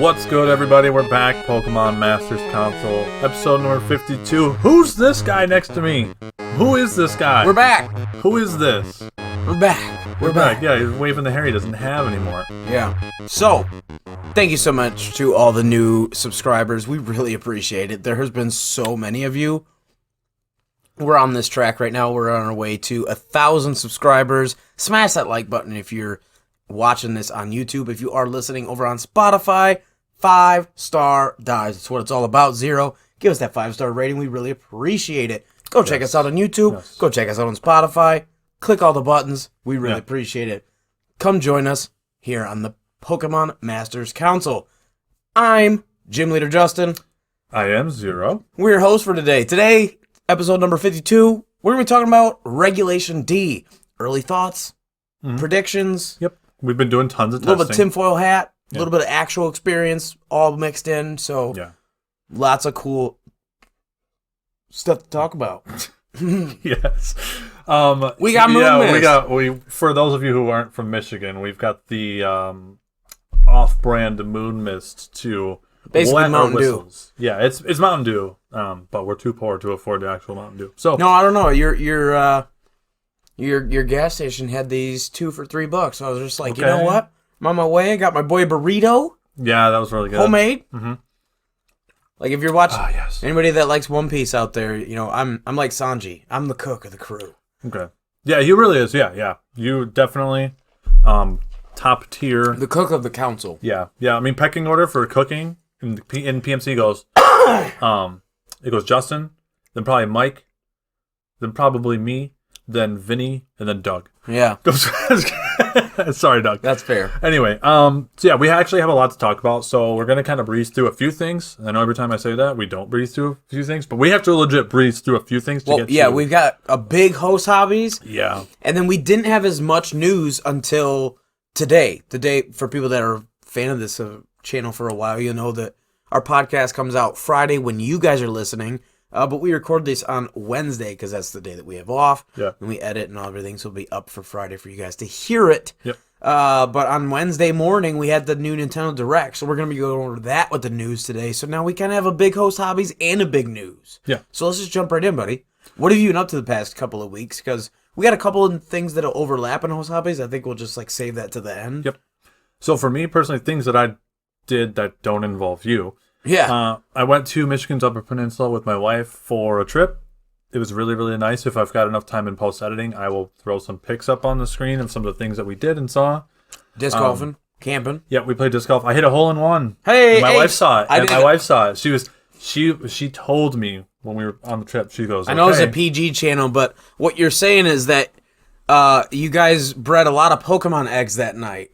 What's good, everybody? We're back. Pokemon Masters Console, episode number 52. Who's this guy next to me? Who is this guy? We're back. Who is this? We're back. We're back. Yeah, he's waving the hair he doesn't have anymore. Yeah. So, thank you so much to all the new subscribers. We really appreciate it. There has been so many of you. We're on this track right now. We're on our way to 1,000 subscribers. Smash that like button if you're watching this on YouTube. If you are listening over on Spotify, 5-star dives. That's what it's all about. 0. Give us that 5-star rating. We really appreciate it. Go check us out on YouTube. Yes. Go check us out on Spotify. Click all the buttons. We really appreciate it. Come join us here on the Pokemon Masters Council. I'm Gym Leader Justin. I am Zero. We're your host for today. Today, episode number 52, we're going to be talking about Regulation D. Early thoughts, predictions. Yep. We've been doing tons of testing. A little bit of tinfoil hat, a little bit of actual experience, all mixed in. So, lots of cool stuff to talk about. Yes. We got Moon Mist. For those of you who aren't from Michigan, we've got the off-brand Moon Mist to basically Mountain Dew. Yeah, it's Mountain Dew, but we're too poor to afford the actual Mountain Dew. So no, I don't know. Your gas station had these 2 for $3. So I was just like, You know what? I'm on my way. I got my boy burrito. Yeah, that was really good. Homemade. Mm-hmm. Like if you're watching, anybody that likes One Piece out there, I'm like Sanji. I'm the cook of the crew. Okay. Yeah, he really is. Yeah. You definitely top tier. The cook of the council. Yeah. I mean, pecking order for cooking in PMC goes. It goes Justin, then probably Mike, then probably me, then Vinny, and then Doug. Yeah. Sorry, Doug. That's fair. Anyway, so yeah, we actually have a lot to talk about, so we're going to kind of breeze through a few things. I know every time I say that, we don't breeze through a few things, but we have to legit breeze through a few things to get to. Yeah, we've got a big host hobbies. Yeah. And then we didn't have as much news until today. Today, for people that are a fan of this channel for a while, you know that our podcast comes out Friday when you guys are listening. But we record this on Wednesday because that's the day that we have off. Yeah. And we edit and everything, so it'll be up for Friday for you guys to hear it. Yep. But on Wednesday morning, we had the new Nintendo Direct, so we're going to be going over that with the news today. So now we kind of have a big host hobbies and a big news. Yeah. So let's just jump right in, buddy. What have you been up to the past couple of weeks? Because we got a couple of things that'll overlap in host hobbies. I think we'll just save that to the end. Yep. So for me personally, things that I did that don't involve you. Yeah. I went to Michigan's Upper Peninsula with my wife for a trip. It was really, really nice. If I've got enough time in post-editing, I will throw some pics up on the screen of some of the things that we did and saw. Disc golfing, camping. Yeah, we played disc golf. I hit a hole-in-one. Hey, my wife saw it. My wife saw it. She told me when we were on the trip. She goes, I know it's a PG channel, but what you're saying is that you guys bred a lot of Pokemon eggs that night.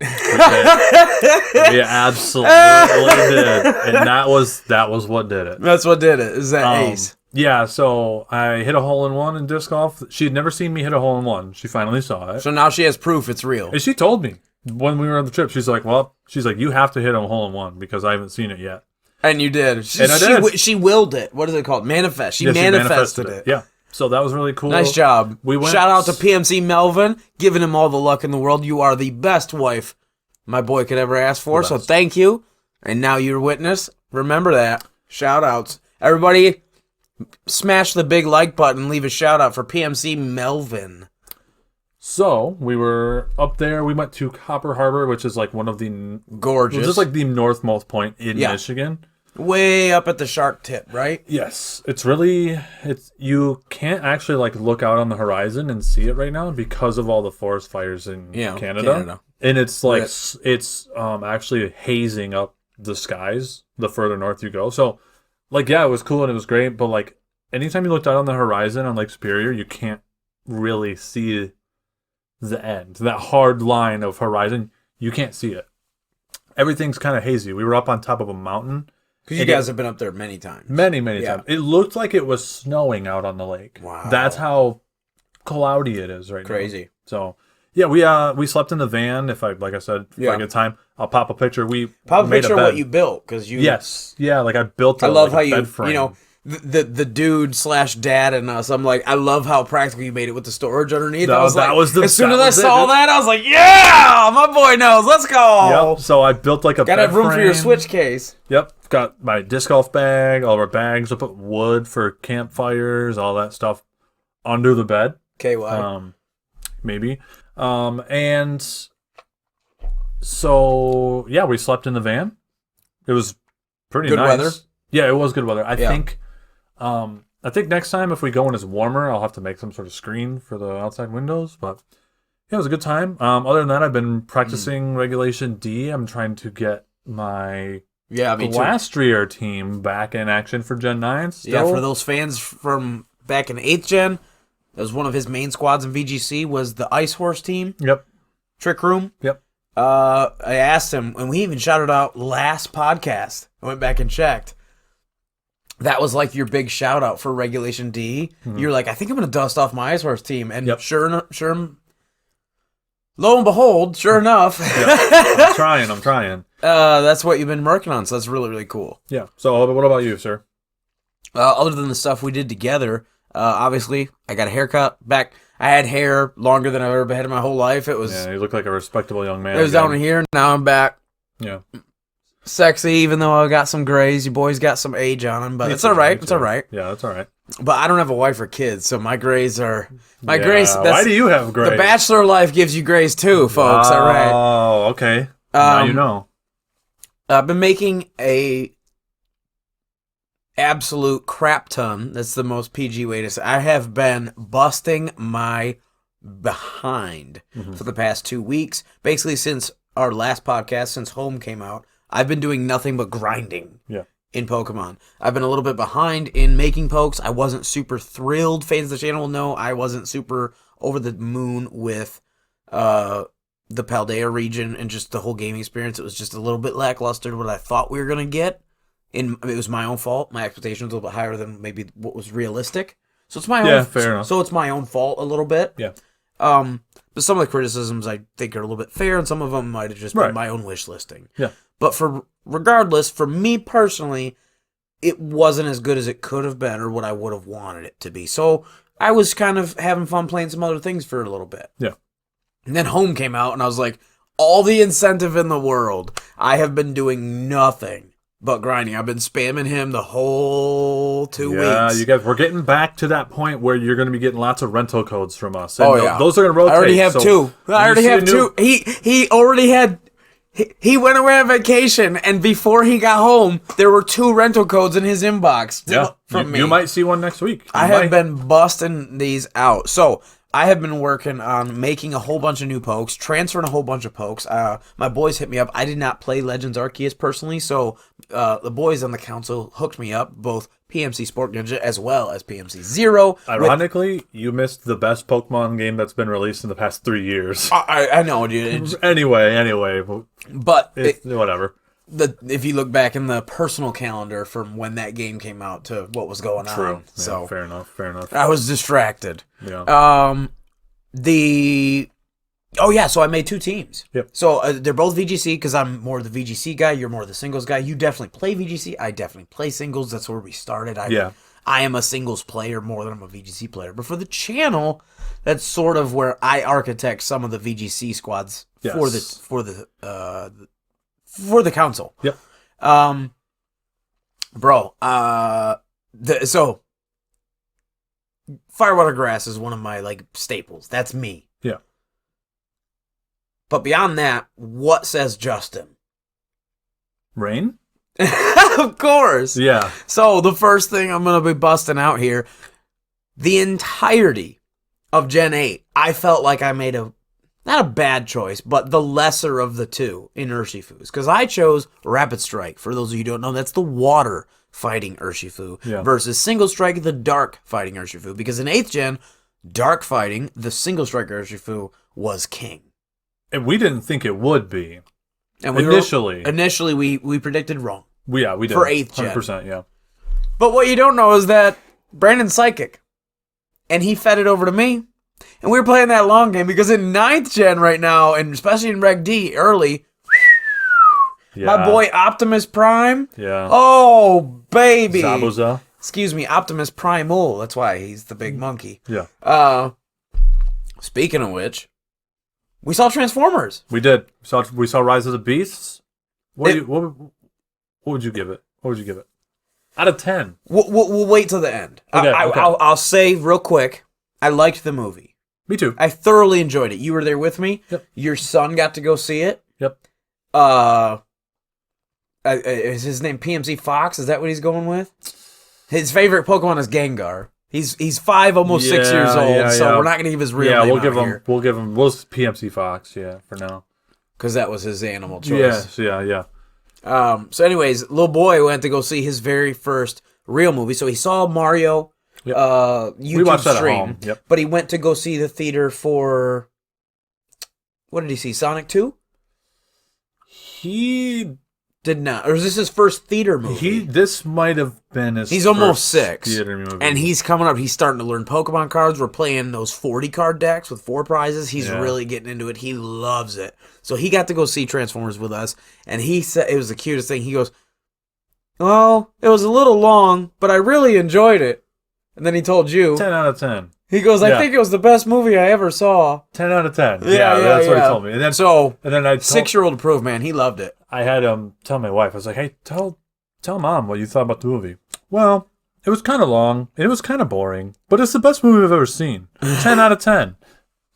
We absolutely did, and that was what did it. That's what did it. Is that ace? Yeah. So I hit a hole-in-one in disc golf. She had never seen me hit a hole-in-one. She finally saw it. So now she has proof it's real. And she told me when we were on the trip. She's like, you have to hit a hole-in-one because I haven't seen it yet. And you did. And I did. She willed it. What is it called? Manifest. She manifested it. Yeah. So that was really cool. Nice job. Shout out to PMC Melvin, giving him all the luck in the world. You are the best wife my boy could ever ask for. So thank you. And now you're witness. Remember that. Shout outs. Everybody, smash the big like button. Leave a shout out for PMC Melvin. So we were up there. We went to Copper Harbor, which is like one of the gorgeous, just like the northmost point in Michigan. Way up at the shark tip, right? Yes. You can't actually look out on the horizon and see it right now because of all the forest fires in Canada. And it's it's actually hazing up the skies the further north you go. So it was cool and it was great, but anytime you looked out on the horizon on Lake Superior, you can't really see the end. That hard line of horizon, you can't see it. Everything's kind of hazy. We were up on top of a mountain. Because you guys have been up there many times. Many times. It looked like it was snowing out on the lake. Wow. That's how cloudy it is right now. Crazy. So, yeah, we slept in the van. If I get time, I'll pop a picture. Pop a picture of what you built. Yes. Yeah, I built I love how bed frame. the dude / dad and us. I'm like, I love how practical you made it with the storage underneath. As soon as I saw that, I was like, yeah, my boy knows. Let's go. Yep. So I built like a gotta have room for your Switch case. Yep. Got my disc golf bag, all of our bags. I put wood for campfires, all that stuff under the bed. KY. Maybe. And so yeah, we slept in the van. It was pretty good nice. Weather. Yeah, it was good weather. I think next time if we go when it's warmer, I'll have to make some sort of screen for the outside windows. But yeah, it was a good time. Other than that, I've been practicing Regulation D. I'm trying to get my Glastrier team back in action for Gen 9 still. Yeah, for those fans from back in 8th Gen, that was one of his main squads in VGC was the Ice Horse team. Yep. Trick Room. Yep. I asked him, and we even shouted out last podcast. I went back and checked. That was like your big shout out for Regulation D. Mm-hmm. You're like, I think I'm going to dust off my Ice Horse team. And sure, lo and behold, sure enough. I'm trying. That's what you've been working on, so that's really, really cool. Yeah. So what about you, sir? Other than the stuff we did together, obviously, I got a haircut back. I had hair longer than I've ever had in my whole life. It was. Yeah, you look like a respectable young man. It was down here. Now I'm back. Yeah. Sexy, even though I got some grays. You boys got some age on them, but it's all right. It's all right. Yeah, it's all right. But I don't have a wife or kids, so my grays are grays. Why do you have grays? The bachelor life gives you grays too, folks. All right. Oh, okay. Now you know. I've been making a absolute crap ton. That's the most PG way to say. I have been busting my behind for the past 2 weeks. Basically, since our last podcast, since Home came out, I've been doing nothing but grinding in Pokemon. I've been a little bit behind in making pokes. I wasn't super thrilled. Fans of the channel will know I wasn't super over the moon with the Paldea region and just the whole gaming experience. It was just a little bit lackluster what I thought we were going to get. It was my own fault. My expectations were a little bit higher than maybe what was realistic. So it's my own. Fair enough. So it's my own fault a little bit. Yeah. But some of the criticisms I think are a little bit fair, and some of them might have just been my own wish listing. Yeah. But regardless, for me personally, it wasn't as good as it could have been or what I would have wanted it to be. So I was kind of having fun playing some other things for a little bit. Yeah. And then Home came out, and I was like, all the incentive in the world. I have been doing nothing but grinding. I've been spamming him the whole 2 weeks. Yeah, you guys, we're getting back to that point where you're going to be getting lots of rental codes from us. And those are going to rotate. I already have two. He already had. He went away on vacation, and before he got home, there were 2 rental codes in his inbox. Yeah, from me. You might see one next week. I have been busting these out. So I have been working on making a whole bunch of new pokes, transferring a whole bunch of pokes. My boys hit me up. I did not play Legends Arceus personally, so the boys on the council hooked me up, both PMC Sport Ninja as well as PMC Zero. Ironically, you missed the best Pokemon game that's been released in the past 3 years. I know, dude. Anyway. But whatever. If you look back in the personal calendar from when that game came out to what was going on. True. So yeah, fair enough. I was distracted. Yeah. So I made 2 teams. Yep. So they're both VGC because I'm more the VGC guy. You're more the singles guy. You definitely play VGC. I definitely play singles. That's where we started. I am a singles player more than I'm a VGC player. But for the channel, that's sort of where I architect some of the VGC squads for the council. Yep. So Firewater Grass is one of my staples. That's me. Yeah. But beyond that, what says Justin? Rain? Of course. Yeah. So the first thing I'm going to be busting out here, the entirety of Gen 8, I felt like I made not a bad choice, but the lesser of the 2 in Urshifus. Because I chose Rapid Strike. For those of you who don't know, that's the water fighting Urshifu versus Single Strike, the dark fighting Urshifu. Because in 8th Gen, dark fighting, the Single Strike Urshifu was king. And we didn't think it would be. And initially we predicted wrong. We did. For 8th Gen. 100%, yeah. But what you don't know is that Brandon's psychic. And he fed it over to me. And we were playing that long game because in 9th Gen right now, and especially in Reg D early, my boy Optimus Prime. Yeah. Oh, baby. Zabuza. Excuse me, Optimus Primal. That's why he's the big monkey. Yeah. Speaking of which, we saw Transformers. We did. We saw Rise of the Beasts. What would you give it? What would you give it? Out of 10. We'll wait till the end. Okay, I'll say real quick, I liked the movie. Me too. I thoroughly enjoyed it. You were there with me. Yep. Your son got to go see it. Yep. Is his name PMC Fox? Is that what he's going with? His favorite Pokemon is Gengar. He's 5, almost 6 years old, so we're not gonna give his real name. We'll give him PMC Fox, for now. Because that was his animal choice. Yes, yeah. So anyways, little boy went to go see his very first real movie. So he saw Mario YouTube we watched that stream, at home. Yep. But he went to go see the theater for, what did he see, Sonic 2? He did not. Or is this his first theater movie? This might have been his He's almost 6. Theater movie. And he's coming up. He's starting to learn Pokemon cards. We're playing those 40 card decks with 4 prizes. He's really getting into it. He loves it. So he got to go see Transformers with us. And he said it was the cutest thing. He goes, well, it was a little long, but I really enjoyed it. And then he told you. 10 out of 10. He goes, I think it was the best movie I ever saw. 10 out of 10. Yeah, that's what he told me. And then, I 6-year-old approved, man. He loved it. I had tell my wife. I was like, hey, tell Mom what you thought about the movie. Well, it was kind of long. It was kind of boring. But it's the best movie I've ever seen. 10 out of 10.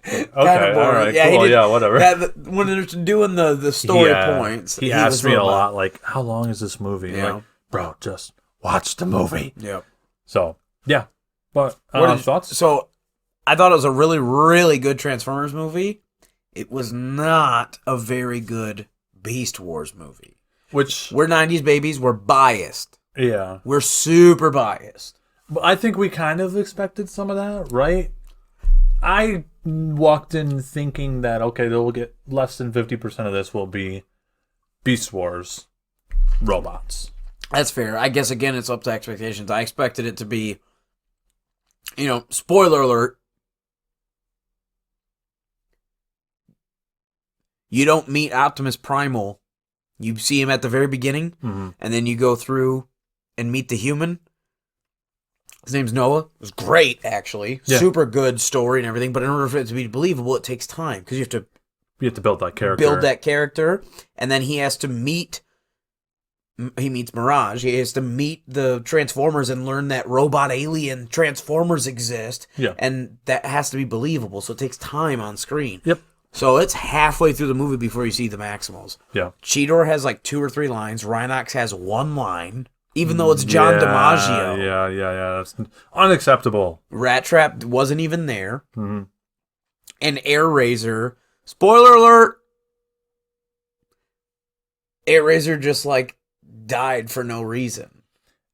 Okay, all right, cool. Whatever. When they're doing the story points. He asked me a lot, like, how long is this movie? Yeah. Like, bro, just watch the movie. Yep. So, yeah. But thoughts? So, I thought it was a really, really good Transformers movie. It was not a very good Beast Wars movie. Which we're 90s babies. We're biased. Yeah. We're super biased. But I think we kind of expected some of that, right? I walked in thinking that, okay, they'll get less than 50% of this will be Beast Wars robots. That's fair. I guess, again, it's up to expectations. I expected it to be, spoiler alert, you don't meet Optimus Primal. You see him at the very beginning, and then you go through and meet the human. His name's Noah. It was great, actually. Yeah. Super good story and everything, but in order for it to be believable, it takes time, because you have to build that character. And then he has to meet... He meets Mirage. He has to meet the Transformers and learn that robot alien Transformers exist. Yeah. And that has to be believable, so it takes time on screen. Yep. So it's halfway through the movie before you see the Maximals. Yeah. Cheetor has like 2 or 3 lines. Rhinox has 1 line, even though it's John DiMaggio. Yeah. That's unacceptable. Rat Trap wasn't even there. Mm-hmm. And Air Razor, spoiler alert, Air Razor just died for no reason.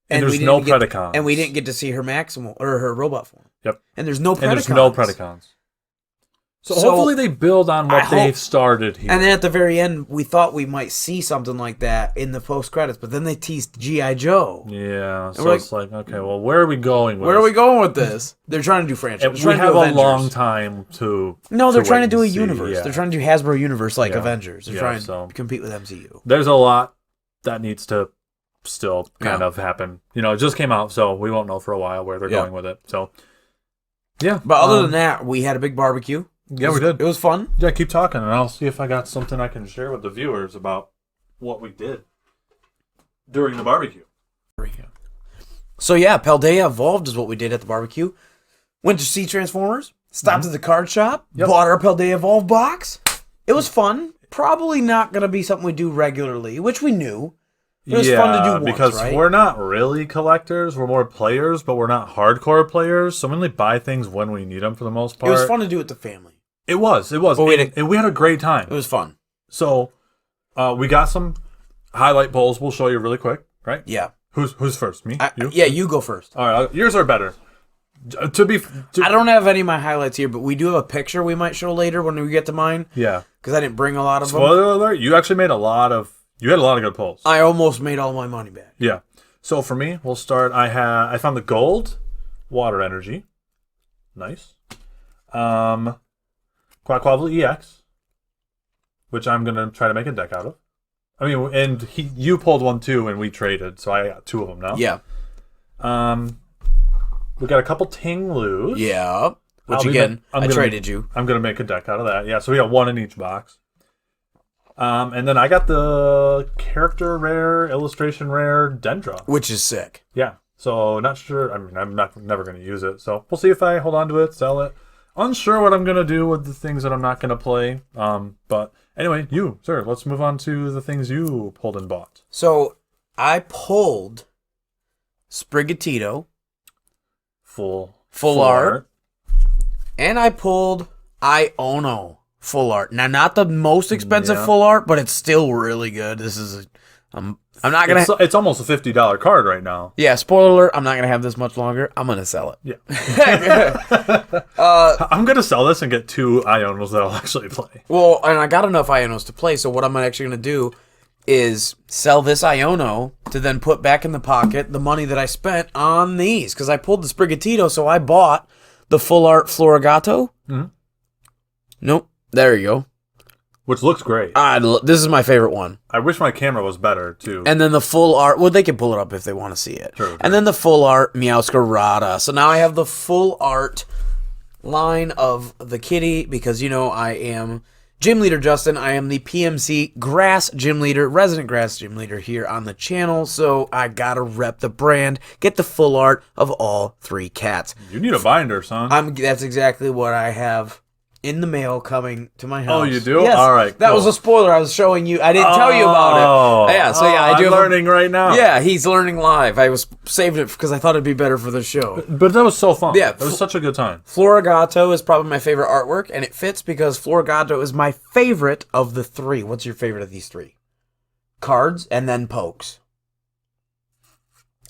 And there's no Predacons. And we didn't get to see her Maximal or her robot form. Yep. And there's no Predacons. So hopefully they build on what they've started here. And then at the very end, we thought we might see something like that in the post-credits, but then they teased G.I. Joe. Yeah, so it's like, okay, well, where are we going with this? Where are we going with this? They're trying to do franchise. We have a long time to... No, they're trying to do a universe. Yeah. They're trying to do Hasbro Universe like Avengers. They're trying to compete with MCU. There's a lot that needs to still kind of happen. It just came out, so we won't know for a while where they're going with it. So, yeah. But other than that, we had a big barbecue. Yeah, we did. It was fun. Yeah, keep talking, and I'll see if I got something I can share with the viewers about what we did during the barbecue. So yeah, Paldea Evolved is what we did at the barbecue. Went to see Transformers, stopped at the card shop, bought our Paldea Evolved box. It was fun. Probably not going to be something we do regularly, which we knew. It was fun to do once, because we're not really collectors. We're more players, but we're not hardcore players. So we only buy things when we need them for the most part. It was fun to do with the family. It was. And we had a great time. It was fun. So we got some highlight polls we'll show you really quick, right? Yeah. Who's first? Me? You? Yeah, you go first. All right. Yours are better. I don't have any of my highlights here, but we do have a picture we might show later when we get to mine. Yeah. Because I didn't bring a lot of them. Spoiler alert, you actually made a lot of... You had a lot of good polls. I almost made all my money back. Yeah. So for me, we'll start. I found the gold water energy. Nice. Quaquaval EX, which I'm gonna try to make a deck out of. I mean, and you pulled one too, and we traded, so I got 2 of them now. Yeah. We got a couple Tinglus. Yeah. Which again, I traded you. I'm gonna make a deck out of that. Yeah, so we got one in each box. And then I got the character rare, illustration rare Dendra. Which is sick. Yeah. So not sure. I mean, I'm never going to use it. So we'll see if I hold on to it, sell it. Unsure what I'm going to do with the things that I'm not going to play. But anyway, you, sir, let's move on to the things you pulled and bought. So I pulled Sprigatito. Full art. And I pulled Iono. Full art. Now, not the most expensive full art, but it's still really good. This is, I'm not gonna. It's almost a $50 card right now. Yeah. Spoiler alert. I'm not gonna have this much longer. I'm gonna sell it. Yeah. I'm gonna sell this and get 2 Ionos that I'll actually play. Well, and I got enough Ionos to play. So what I'm actually gonna do is sell this Iono to then put back in the pocket the money that I spent on these, because I pulled the Sprigatito, so I bought the full art Florigato. Mm-hmm. Nope. There you go. Which looks great. This is my favorite one. I wish my camera was better, too. And then the full art... Well, they can pull it up if they want to see it. True. And then the full art Meowscarada. So now I have the full art line of the kitty because, you know, I am Gym Leader Justin. I am the PMC Grass Gym Leader, Resident Grass Gym Leader here on the channel. So I gotta rep the brand, get the full art of all 3 cats. You need a binder, son. That's exactly what I have in the mail coming to my house. Oh, you do? Yes. All right, cool. That was a spoiler I was showing you. I didn't tell you about it. Yeah, so yeah, I do. I'm learning right now. Yeah, he's learning live. I was saving it because I thought it'd be better for the show. But that was so fun. Yeah. It was such a good time. Florigato is probably my favorite artwork, and it fits because Florigato is my favorite of the 3. What's your favorite of these 3? Cards and then pokes.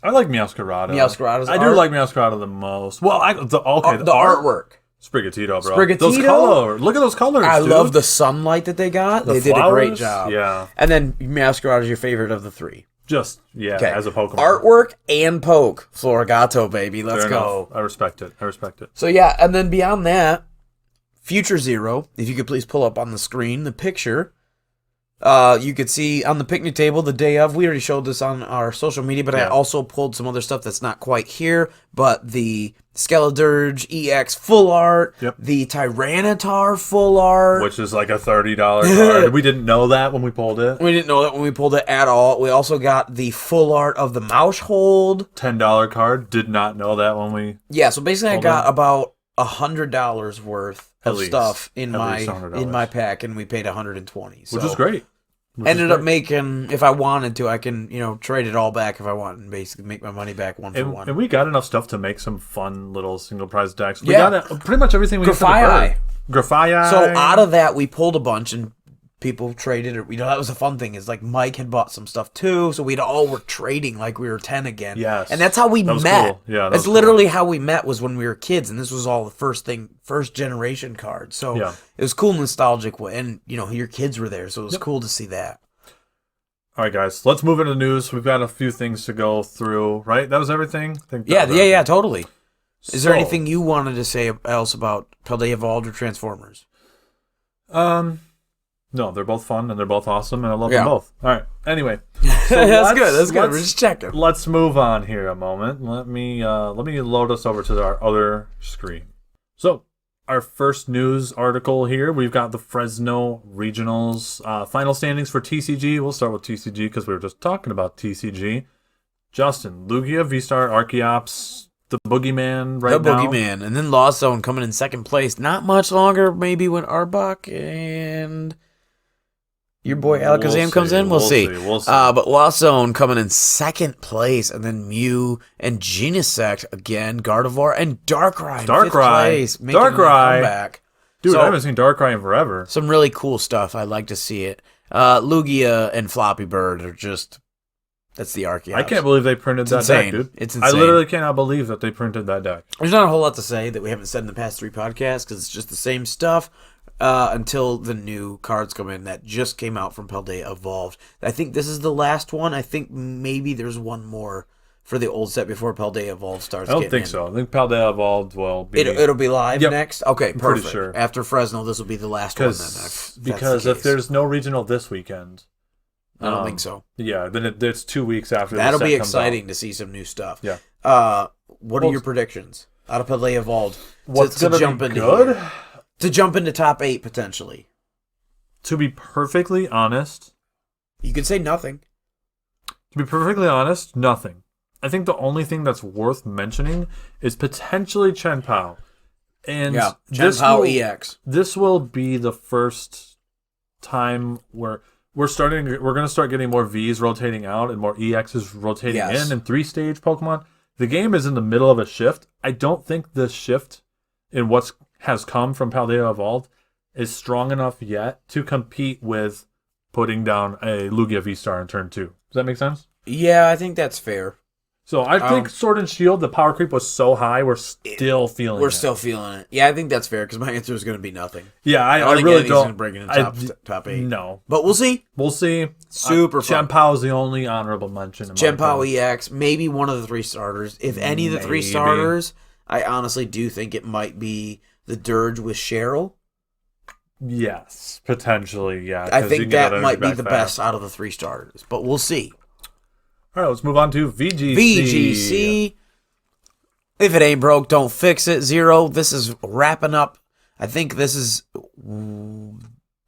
I like Meowscarada. I do like Meowscarada the most. Well, the artwork. Sprigatito, bro. Sprigatito? Those colors. Look at those colors, I dude. love the sunlight that they got. They did a great job. Yeah. And then Meowscarada is your favorite of the 3. Just, as a Pokemon. Artwork and poke. Florigato, baby. Let's go. I respect it. So, yeah, and then beyond that, Future Zero, if you could please pull up on the screen the picture. You could see on the picnic table the day of. We already showed this on our social media, but I also pulled some other stuff that's not quite here. But the Skeledirge EX full art, the Tyranitar full art, which is like a $30 card. We didn't know that when we pulled it. We didn't know that when we pulled it at all. We also got the full art of the Maushold. $10 card. Did not know that when we. Yeah, so basically I got about $100 worth of stuff in my pack, and we paid $120, which is great. Ended up making, if I wanted to, I can trade it all back if I want and basically make my money back one for one. And we got enough stuff to make some fun little single prize decks. We got pretty much everything we need for the bird. Grafai. So out of that, we pulled a bunch and people traded it. That was a fun thing. Is like Mike had bought some stuff too, so we'd all were trading like we were 10 again. Yes, and that's how we met. Cool. Yeah, that's literally how we met. Was when we were kids, and this was all the first generation cards. So it was cool, nostalgic, and your kids were there, so it was cool to see that. All right, guys, let's move into news. We've got a few things to go through. Right, that was everything. Yeah, totally. Is there anything you wanted to say else about Paldea Evolved or Transformers? No, they're both fun and they're both awesome, and I love them both. All right. Anyway, so that's good. We're just checking. Let's move on here a moment. Let me load us over to our other screen. So, our first news article here, we've got the Fresno Regionals final standings for TCG. We'll start with TCG because we were just talking about TCG. Justin, Lugia, V-Star, Archeops, the Boogeyman now. The Boogeyman, and then Lost Zone coming in second place. Not much longer, maybe when Arbok and your boy Alakazam comes in. We'll see. But Lost Zone coming in second place, and then Mew and Genesect again, Gardevoir and Darkrai in fifth place, making a comeback. Dude, I haven't seen Darkrai in forever. Some really cool stuff. I'd like to see it. Lugia and Floppy Bird are just... That's the Archeops. I can't believe they printed that deck, dude. It's insane. I literally cannot believe that they printed that deck. There's not a whole lot to say that we haven't said in the past 3 podcasts because it's just the same stuff until the new cards come in that just came out from Paldea Evolved. I think this is the last one. I think maybe there's one more for the old set before Paldea Evolved starts. I don't think so. I think Paldea Evolved will be... It'll be live next? Okay, perfect. Pretty sure. After Fresno, this will be the last one then. Because if there's no regional this weekend... I don't think so. Yeah, then it's 2 weeks after that'll the set be comes exciting out. to see some new stuff. Yeah. What are your predictions out of Pele Evolved? What's going to be good? To jump into top 8, potentially. To be perfectly honest... You could say nothing. To be perfectly honest, nothing. I think the only thing that's worth mentioning is potentially Chen Pao. And Chen Pao EX. This will be the first time where we're going to start getting more Vs rotating out and more EXs rotating in and 3-stage Pokemon. The game is in the middle of a shift. I don't think the shift in what has come from Paldea Evolved is strong enough yet to compete with putting down a Lugia V-Star in turn 2. Does that make sense? Yeah, I think that's fair. So I think Sword and Shield, the power creep was so high, we're still feeling it. We're still feeling it. Yeah, I think that's fair because my answer is going to be nothing. Yeah, I really don't. Going to bring it in top 8. No. But we'll see. We'll see. Super fun. Chen Pao is the only honorable mention. Chen Pao EX, maybe one of the 3 starters. If any of the 3 starters, I honestly do think it might be the Dirge with Cheryl. Yes, potentially, yeah. I think that might be the best out of the 3 starters, but we'll see. All right, let's move on to VGC. VGC. If it ain't broke, don't fix it. 0. This is wrapping up. I think this is...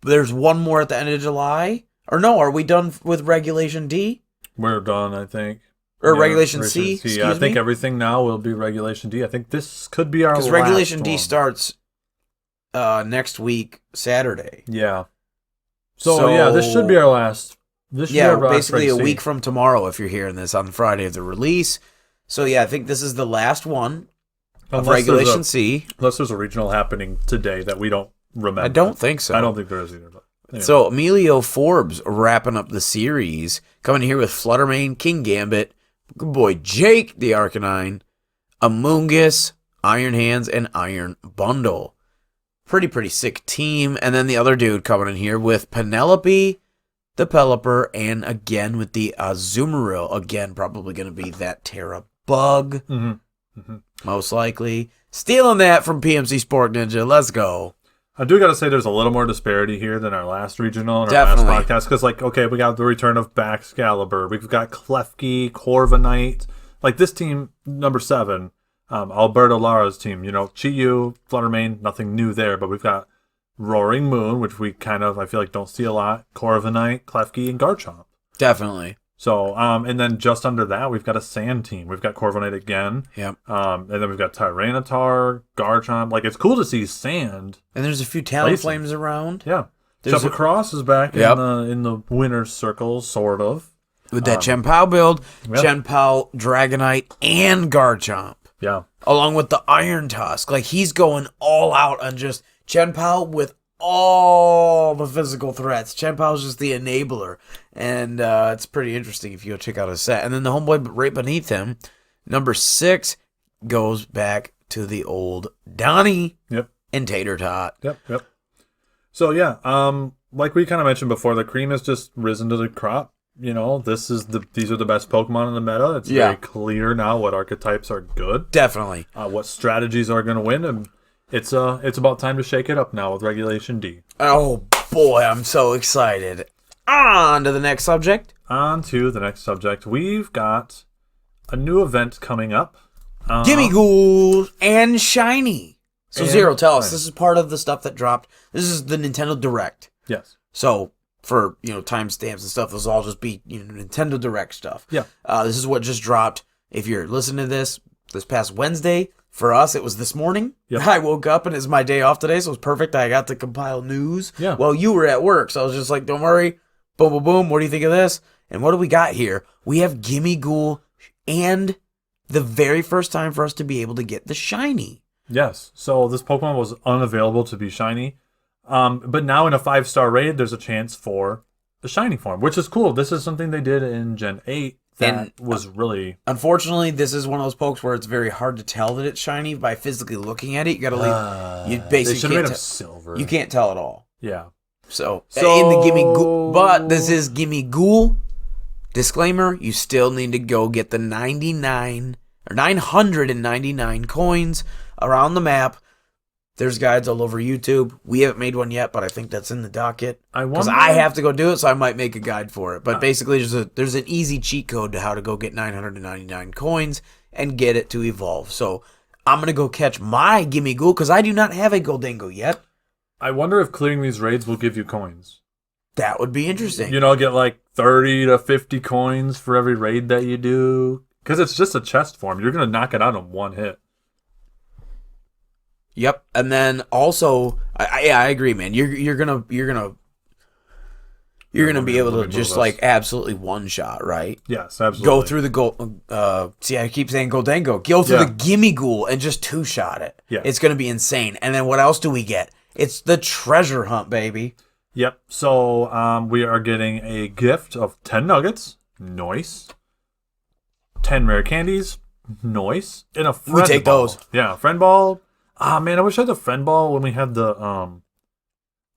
There's one more at the end of July. Or no, are we done with Regulation D? We're done, I think. Or Regulation C? Yeah, I think everything now will be Regulation D. I think this could be our last one. Because Regulation D starts next week, Saturday. Yeah. So yeah, this should be our last. Basically a week from tomorrow if you're hearing this on Friday of the release. So yeah, I think this is the last one of Regulation C. Unless there's a regional happening today that we don't remember. I don't think so. I don't think there is either. But anyway. So Emilio Forbes wrapping up the series, coming here with Fluttermane, King Gambit, good boy Jake the Arcanine, Amoonguss, Iron Hands, and Iron Bundle. Pretty sick team. And then the other dude coming in here with Penelope, the Pelipper, and again with the Azumarill. Again, probably going to be that Terra Bug. Most likely. Stealing that from PMC Sport Ninja. Let's go. I do got to say there's a little more disparity here than our last regional and our last podcast. Because, we got the return of Baxcalibur. We've got Klefki, Corviknight. This team, number 7, Alberto Lara's team, Chi-Yu, Fluttermane, nothing new there. But we've got Roaring Moon, which we I feel like don't see a lot. Corviknight, Klefki, and Garchomp. Definitely. So, and then just under that, we've got a Sand team. We've got Corviknight again. Yep. And then we've got Tyranitar, Garchomp. It's cool to see Sand. And there's a few Talonflames around. Yeah. Shupplecross is back in the winner's circle, sort of. With that Chen Pao build, Chen Pao, Dragonite, and Garchomp. Yeah. Along with the Iron Tusk. He's going all out on just Chen Pao with all the physical threats. Chen Pao's just the enabler. And it's pretty interesting if you go check out his set. And then the homeboy right beneath him, number 6, goes back to the old Donnie and Tater Tot. Yep. So yeah, like we kind of mentioned before, the cream has just risen to the crop. These are the best Pokemon in the meta. It's very clear now what archetypes are good. Definitely. What strategies are going to win, and it's about time to shake it up now with Regulation D. Oh boy, I'm so excited. On to the next subject. We've got a new event coming up. Gimmighoul and Shiny. So Zero, tell us. This is part of the stuff that dropped. This is the Nintendo Direct. Yes. So for timestamps and stuff, this will all just be Nintendo Direct stuff. Yeah. This is what just dropped. If you're listening to this past Wednesday, for us it was this morning. Yep. I woke up and it's my day off today, so it was perfect. I got to compile news. Yeah. Well, you were at work, so I was just like, don't worry. Boom, boom, boom. What do you think of this? And what do we got here? We have Gimmighoul and the very first time for us to be able to get the Shiny. Yes. So this Pokemon was unavailable to be Shiny. But now in a 5-star raid, there's a chance for the Shiny form, which is cool. This is something they did in Gen 8 that was really... Unfortunately, this is one of those pokes where it's very hard to tell that it's Shiny by physically looking at it. You gotta you basically they should have made him silver. You can't tell at all. Yeah. So in the Gimmighoul, but this is Gimmighoul. Disclaimer, you still need to go get the 999 coins around the map. There's guides all over YouTube. We haven't made one yet, but I think that's in the docket. Because I have to go do it, so I might make a guide for it. But basically, there's an easy cheat code to how to go get 999 coins and get it to evolve. So I'm going to go catch my Gimmighoul because I do not have a Gholdengo yet. I wonder if clearing these raids will give you coins. That would be interesting. You know, get like 30 to 50 coins for every raid that you do. Because it's just a chest form. You're going to knock it out in one hit. Yep. And then also, I agree, man. You're gonna be able to just like absolutely one shot, right? Yes, absolutely. Go through the see, I keep saying Gholdengo. Go through the Gimmighoul and just two-shot it. Yeah. It's gonna be insane. And then what else do we get? It's the treasure hunt, baby. Yep. So we are getting a gift of 10 nuggets. Nice. 10 rare candies. Nice. And a friend ball. We take those. Yeah, friend ball. Ah, man, I wish I had the friend ball when we had the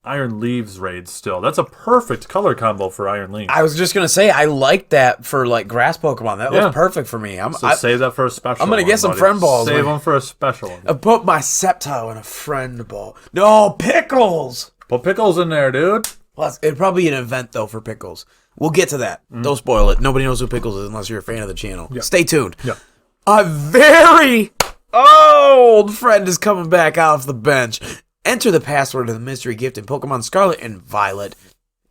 Iron Leaves raid still. That's a perfect color combo for Iron Leaves. I was just going to say, I like that for like grass Pokemon. That was perfect for me. Save that for a special I'm going to get some friend balls. Save them for a special one. I put my Sceptile in a friend ball. No, Pickles! Put Pickles in there, dude. Well, it'd probably be an event, though, for Pickles. We'll get to that. Don't spoil it. Nobody knows who Pickles is unless you're a fan of the channel. Yeah. Stay tuned. Yeah. A very old friend is coming back off the bench. Enter the password of the mystery gift in Pokemon Scarlet and Violet,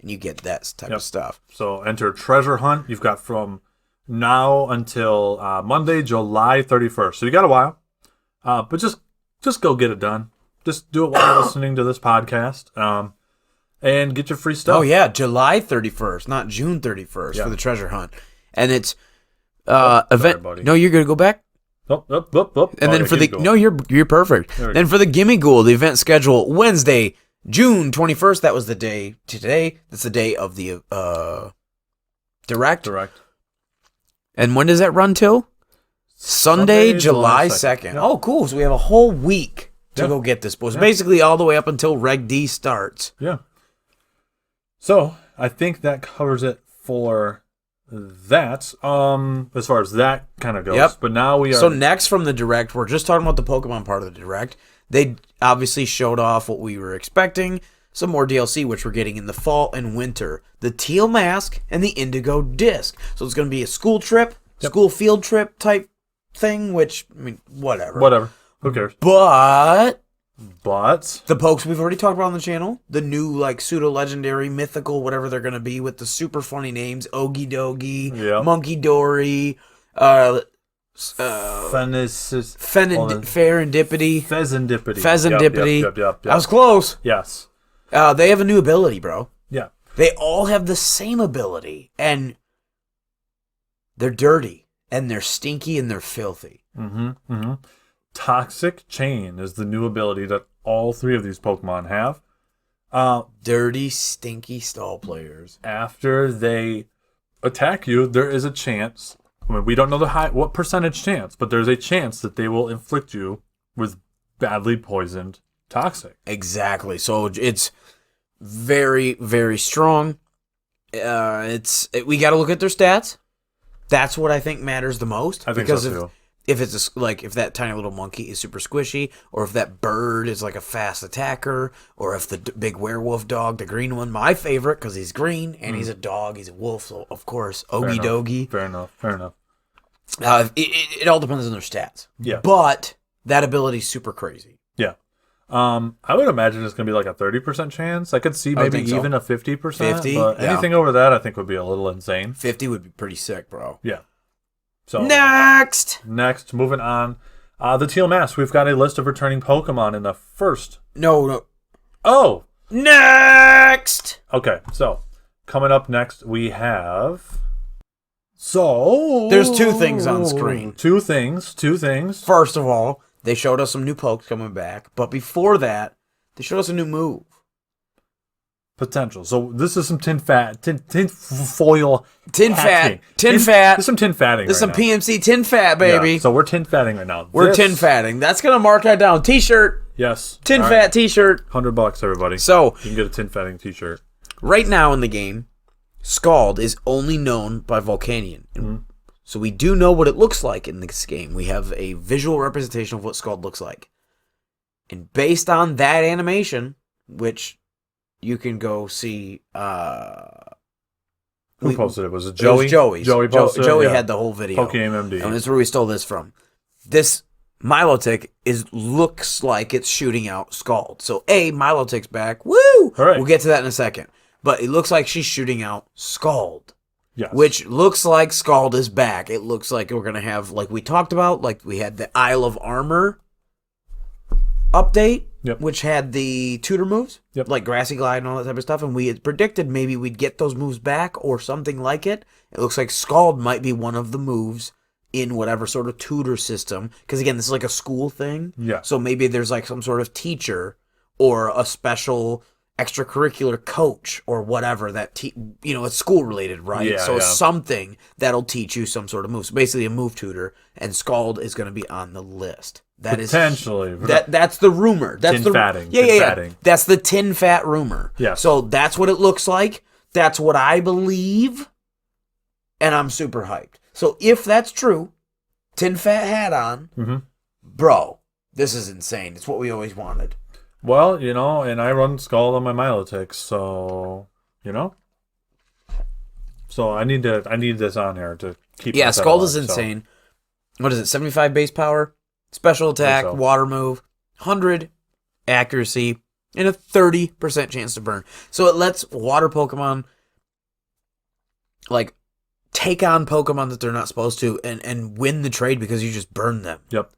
and you get that type of stuff. So enter Treasure Hunt. You've got from now until Monday, July 31st. So you got a while. But just go get it done. Just do it while you're listening to this podcast. And get your free stuff. Oh, yeah. July 31st, not June 31st for the treasure hunt. And it's event. Sorry, no, you're going to go back? And then for the... No, you're perfect. Then for the Gimmighoul, the event schedule, Wednesday, June 21st. That was the day today. That's the day of the Direct. And when does that run till? Sunday, July 2nd. Yep. Oh, cool. So we have a whole week to go get this. Boys. Basically all the way up until Reg D starts. Yeah. So I think that covers it for that. As far as that kind of goes. Yep. But now we are. So next from the Direct, we're just talking about the Pokemon part of the Direct. They obviously showed off what we were expecting. Some more DLC, which we're getting in the fall and winter. The Teal Mask and the Indigo Disc. So it's going to be a school trip, school field trip type thing, which, I mean, whatever. Who cares? But the pokes we've already talked about on the channel, the new like pseudo-legendary, mythical, whatever they're going to be with the super funny names, Ogie Dogie, Monkey Dory, Pheasantipity. Yep. I was close. Yes. They have a new ability, bro. Yeah. They all have the same ability, and they're dirty, and they're stinky, and they're filthy. Toxic Chain is the new ability that all three of these Pokemon have. Dirty, stinky stall players. After they attack you, there is a chance. I mean, we don't know what percentage chance, but there's a chance that they will inflict you with badly poisoned Toxic. Exactly. So it's very, very strong. We got to look at their stats. That's what I think matters the most. I think so too. If it's if that tiny little monkey is super squishy, or if that bird is like a fast attacker, or if the big werewolf dog, the green one, my favorite because he's green and he's a dog, he's a wolf, so of course Ogie Dogie. Fair enough. It all depends on their stats. Yeah, but that ability's super crazy. Yeah. I would imagine it's gonna be like a 30% chance. I could see maybe even a 50%. 50, but anything over that, I think would be a little insane. 50 would be pretty sick, bro. Yeah. So next, moving on. The Teal Mask. We've got a list of returning Pokemon in the first. No. Oh. Next. Okay, so coming up next, we have. So there's two things on screen. Two things. First of all, they showed us some new pokes coming back, but before that, they showed us a new move. Potential. So this is some tin foil. Tin fat. This is some tin fatting. This is some PMC tin fat, baby. Yeah, so we're tin fatting right now. We're tin fatting. That's gonna mark that down. T-shirt. Yes. Tin fat T-shirt. $100, everybody. So you can get a tin fatting T-shirt. Right now in the game, Scald is only known by Volcanion. Mm-hmm. So we do know what it looks like in this game. We have a visual representation of what Scald looks like. And based on that animation, which you can go see Who posted it? Was it Joey? It was Joey. Joey posted Joey it? had the whole video. PokeMD. And this is where we stole this from. This Milotic looks like it's shooting out Scald. So Milotic's back. Woo! All right. We'll get to that in a second. But it looks like she's shooting out Scald. Yes. Which looks like Scald is back. It looks like we're going to have, like we talked about, like we had the Isle of Armor update, which had the tutor moves, like Grassy Glide and all that type of stuff. And we had predicted maybe we'd get those moves back or something like it. It looks like Scald might be one of the moves in whatever sort of tutor system. Because again, this is like a school thing. Yeah. So maybe there's like some sort of teacher or a special extracurricular coach or whatever that it's school related, right? So something that'll teach you some sort of move. So basically a move tutor, and Scald is going to be on the list. That potentially. That's the rumor. That's tin fatting. Yeah. That's the tin fat rumor. Yeah. So that's what it looks like. That's what I believe, and I'm super hyped. So if that's true, tin fat hat on, bro, this is insane. It's what we always wanted. Well, and I run Scald on my Milotic, so so I need this on here to keep. Yeah, Scald is insane. So. What is it? 75 base power, special attack, water move, 100 accuracy, and a 30% chance to burn. So it lets water Pokemon like take on Pokemon that they're not supposed to and win the trade because you just burn them. Yep.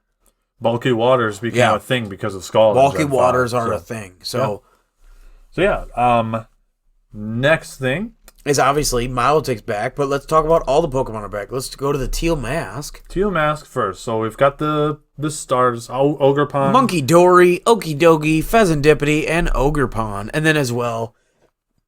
Bulky waters became a thing because of Scald. Bulky waters are a thing. So next thing is obviously Milotic's back, but let's talk about all the Pokemon are back. Let's go to the Teal Mask. Teal Mask first. So we've got the stars, Ogerpon, Monkey Dory, Okidogi, Pheasantipity, and Ogerpon. And then as well,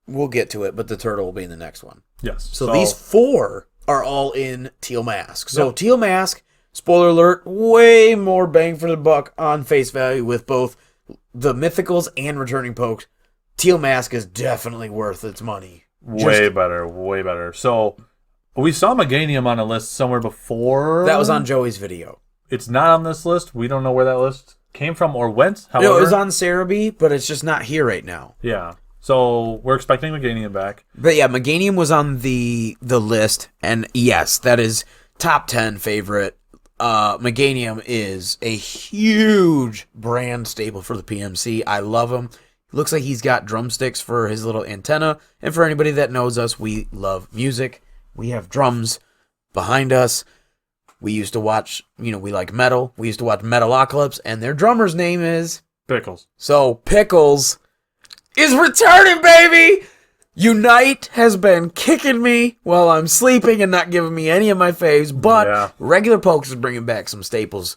we'll get to it, but the turtle will be in the next one. Yes. So these 4 are all in Teal Mask. So Teal Mask, spoiler alert, way more bang for the buck on face value with both the mythicals and returning pokes. Teal Mask is definitely worth its money. Way better. So we saw Meganium on a list somewhere before. That was on Joey's video. It's not on this list. We don't know where that list came from or went. However, no, it was on Cerebi, but it's just not here right now. Yeah. So we're expecting Meganium back. But yeah, Meganium was on the list, and yes, that is top 10 favorite. Meganium is a huge brand staple for the PMC. I love him. Looks like he's got drumsticks for his little antenna. And for anybody that knows us, we love music. We have drums behind us. We used to watch, we like metal. We used to watch Metalocalypse, and their drummer's name is Pickles. So Pickles is returning, baby! Unite has been kicking me while I'm sleeping and not giving me any of my faves, but regular Pokes is bringing back some staples.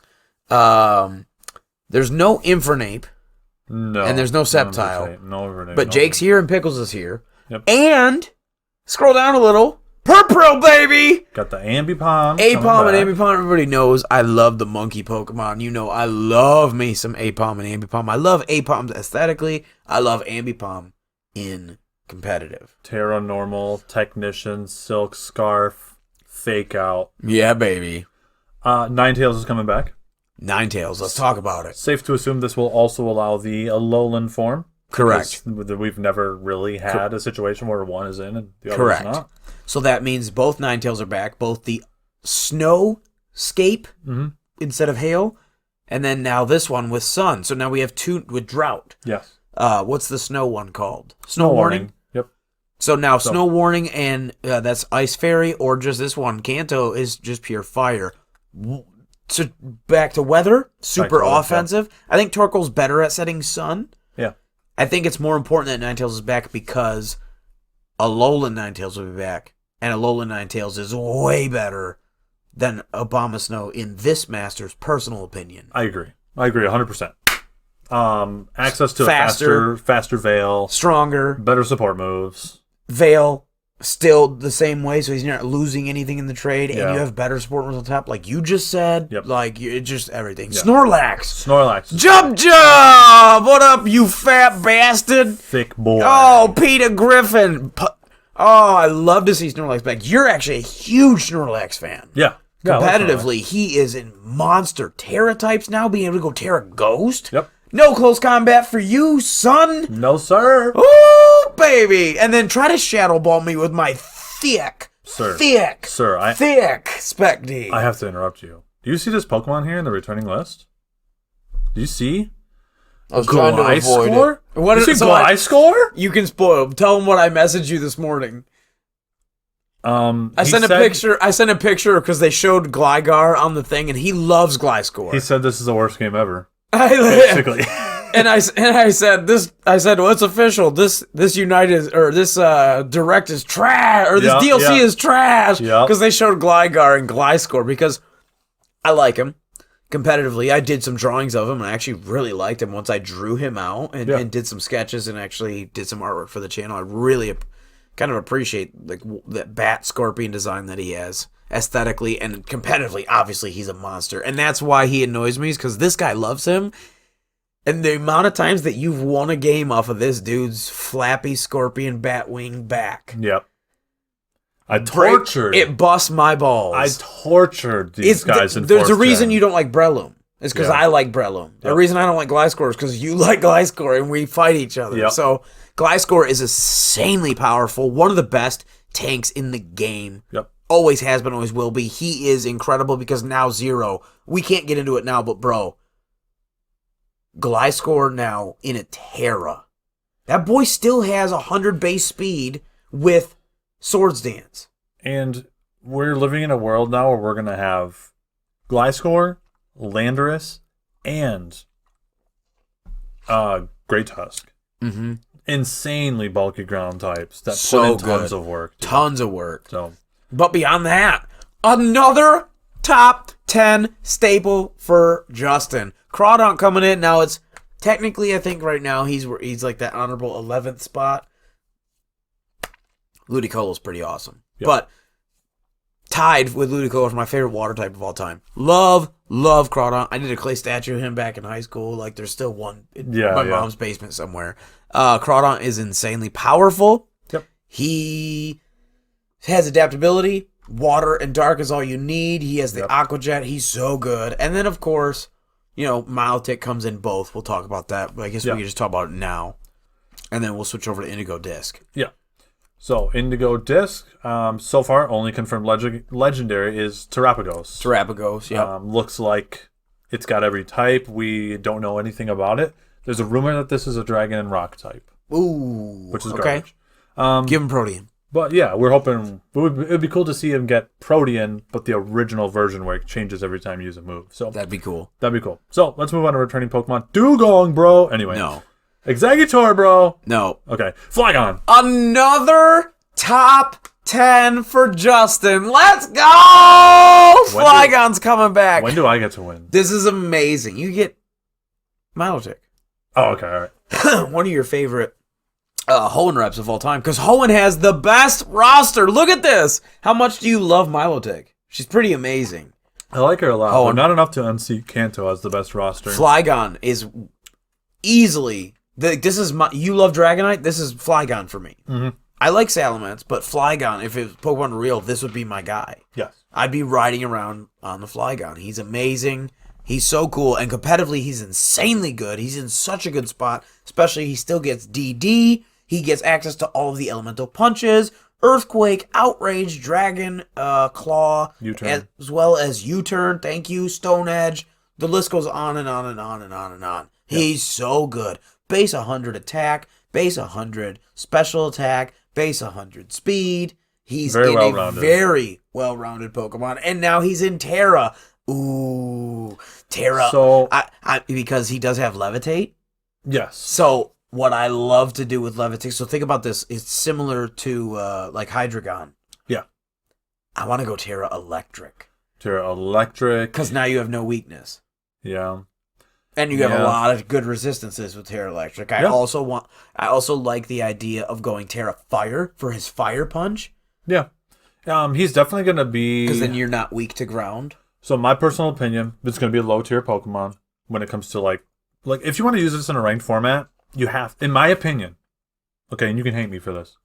There's no Infernape. No. And there's no Sceptile. No, but Jake's here and Pickles is here. Yep. And, scroll down a little, Purpurl, baby! Got the Ambipom. Apom and Ambipom, everybody knows I love the monkey Pokemon. I love me some Apom and Ambipom. I love Apom aesthetically. I love Ambipom in competitive. Terra Normal, Technician, Silk Scarf, Fake Out. Yeah, baby. Ninetales is coming back. Ninetales, let's talk about it. Safe to assume this will also allow the Alolan form. Correct. We've never really had a situation where one is in and the other is not. So that means both Ninetales are back, both the Snowscape instead of Hail, and then now this one with Sun. So now we have 2 with Drought. Yes. What's the snow one called? Snow Warning? Yep. So now Snow Warning and that's Ice Fairy, or just this one, Kanto, is just pure fire. So back to weather, super offensive. Yeah. I think Torkoal's better at setting Sun. Yeah. I think it's more important that Ninetales is back because Alolan Ninetales will be back. And Alolan Ninetales is way better than Abomasnow in this Master's personal opinion. I agree 100%. Access to faster Veil. Stronger. Better support moves. Veil, still the same way, so he's not losing anything in the trade, and you have better support moves on top, like you just said. Yep. Like, it's just everything. Yeah. Snorlax. Jump! What up, you fat bastard? Thick boy. Oh, Peter Griffin. Oh, I love to see Snorlax back. You're actually a huge Snorlax fan. Yeah. Competitively, he is in monster Terra types now, being able to go Terra Ghost. Yep. No close combat for you, son. No, sir. Ooh, baby. And then try to Shadow Ball me with my thick, Sir, thick Spec D. I have to interrupt you. Do you see this Pokemon here in the returning list? Do you see? I was trying to avoid it. What is it? Gliscor? You can spoil. Tell him what I messaged you this morning. I sent a picture because they showed Gligar on the thing, and he loves Gliscor. He said this is the worst game ever. Basically. And I said, well, it's official. This United or this Direct is trash, or this DLC is trash because they showed Gligar and Gliscor because I like him competitively. I did some drawings of him and I actually really liked him once I drew him out and did some sketches and actually did some artwork for the channel. I really kind of appreciate like that bat scorpion design that he has aesthetically and competitively. Obviously, he's a monster, and that's why he annoys me, is because this guy loves him. And the amount of times that you've won a game off of this dude's flappy scorpion bat wing back. Yep. It busts my balls. I tortured these guys in There's a reason you don't like Breloom. It's because I like Breloom. Yep. The reason I don't like Gliscor is because you like Gliscor and we fight each other. Yep. So Gliscor is insanely powerful. One of the best tanks in the game. Yep. Always has been, always will be. He is incredible because now Zero. We can't get into it now, but bro. Gliscor now in a Terra. That boy still has 100 base speed with Swords Dance. And we're living in a world now where we're going to have Gliscor, Landorus, and Great Tusk. Mm-hmm. Insanely bulky ground types that so put in tons of work. Dude. Tons of work. So, but beyond that, another top 10 staple for Justin. Crawdaunt coming in. Now it's technically, I think right now he's like that honorable 11th spot. Ludicolo's pretty awesome. Yep. But tied with Ludicolo for my favorite water type of all time. Love Crawdaunt. I did a clay statue of him back in high school. Like there's still one in my mom's basement somewhere. Crawdaunt is insanely powerful. Yep. He has adaptability. Water and dark is all you need. He has the Aqua Jet. He's so good. And then, of course, Milotic comes in both. We'll talk about that. But I guess we can just talk about it now. And then we'll switch over to Indigo Disc. Yeah. So, Indigo Disc, so far, only confirmed legendary is Terapagos. Looks like it's got every type. We don't know anything about it. There's a rumor that this is a Dragon and Rock type. Ooh. Which is garbage. Give him Protean. But yeah, we're hoping it would be cool to see him get Protean, but the original version where it changes every time you use a move. So that'd be cool. So let's move on to returning Pokemon. Dugong, bro. Anyway. No. Exeggutor, bro. No. Okay. Flygon. Another top 10 for Justin. Let's go! Flygon's coming back. When do I get to win? This is amazing. You get Milotic. Oh, okay. All right. One of your favorite Hoenn reps of all time, because Hoenn has the best roster. Look at this. How much do you love Milotic? She's pretty amazing. I like her a lot, but not enough to unseat Kanto as the best roster. Flygon is easily... you love Dragonite? This is Flygon for me. Mm-hmm. I like Salamence, but Flygon, if it was Pokemon real, this would be my guy. Yes. I'd be riding around on the Flygon. He's amazing. He's so cool, and competitively, he's insanely good. He's in such a good spot, especially he still gets DD. He gets access to all of the elemental punches, Earthquake, Outrage, Dragon, Claw, U-turn. as well as U-turn. Thank you, Stone Edge. The list goes on and on and on and on and on. Yep. He's so good. Base 100 attack, base 100 special attack, base 100 speed. He's very well-rounded Pokemon, and now he's in Terra. Ooh, Terra. So, because he does have Levitate. Yes. So what I love to do with Levitate, so think about this, it's similar to like Hydreigon. Yeah. I want to go Terra Electric. Terra Electric. Because now you have no weakness. Yeah. And you have a lot of good resistances with Terra Electric. I also like the idea of going Terra Fire for his Fire Punch. Yeah. He's definitely going to be... Because then you're not weak to ground. So my personal opinion, it's going to be a low tier Pokemon when it comes to like if you want to use this in a ranked format, you have, in my opinion, okay, and you can hate me for this,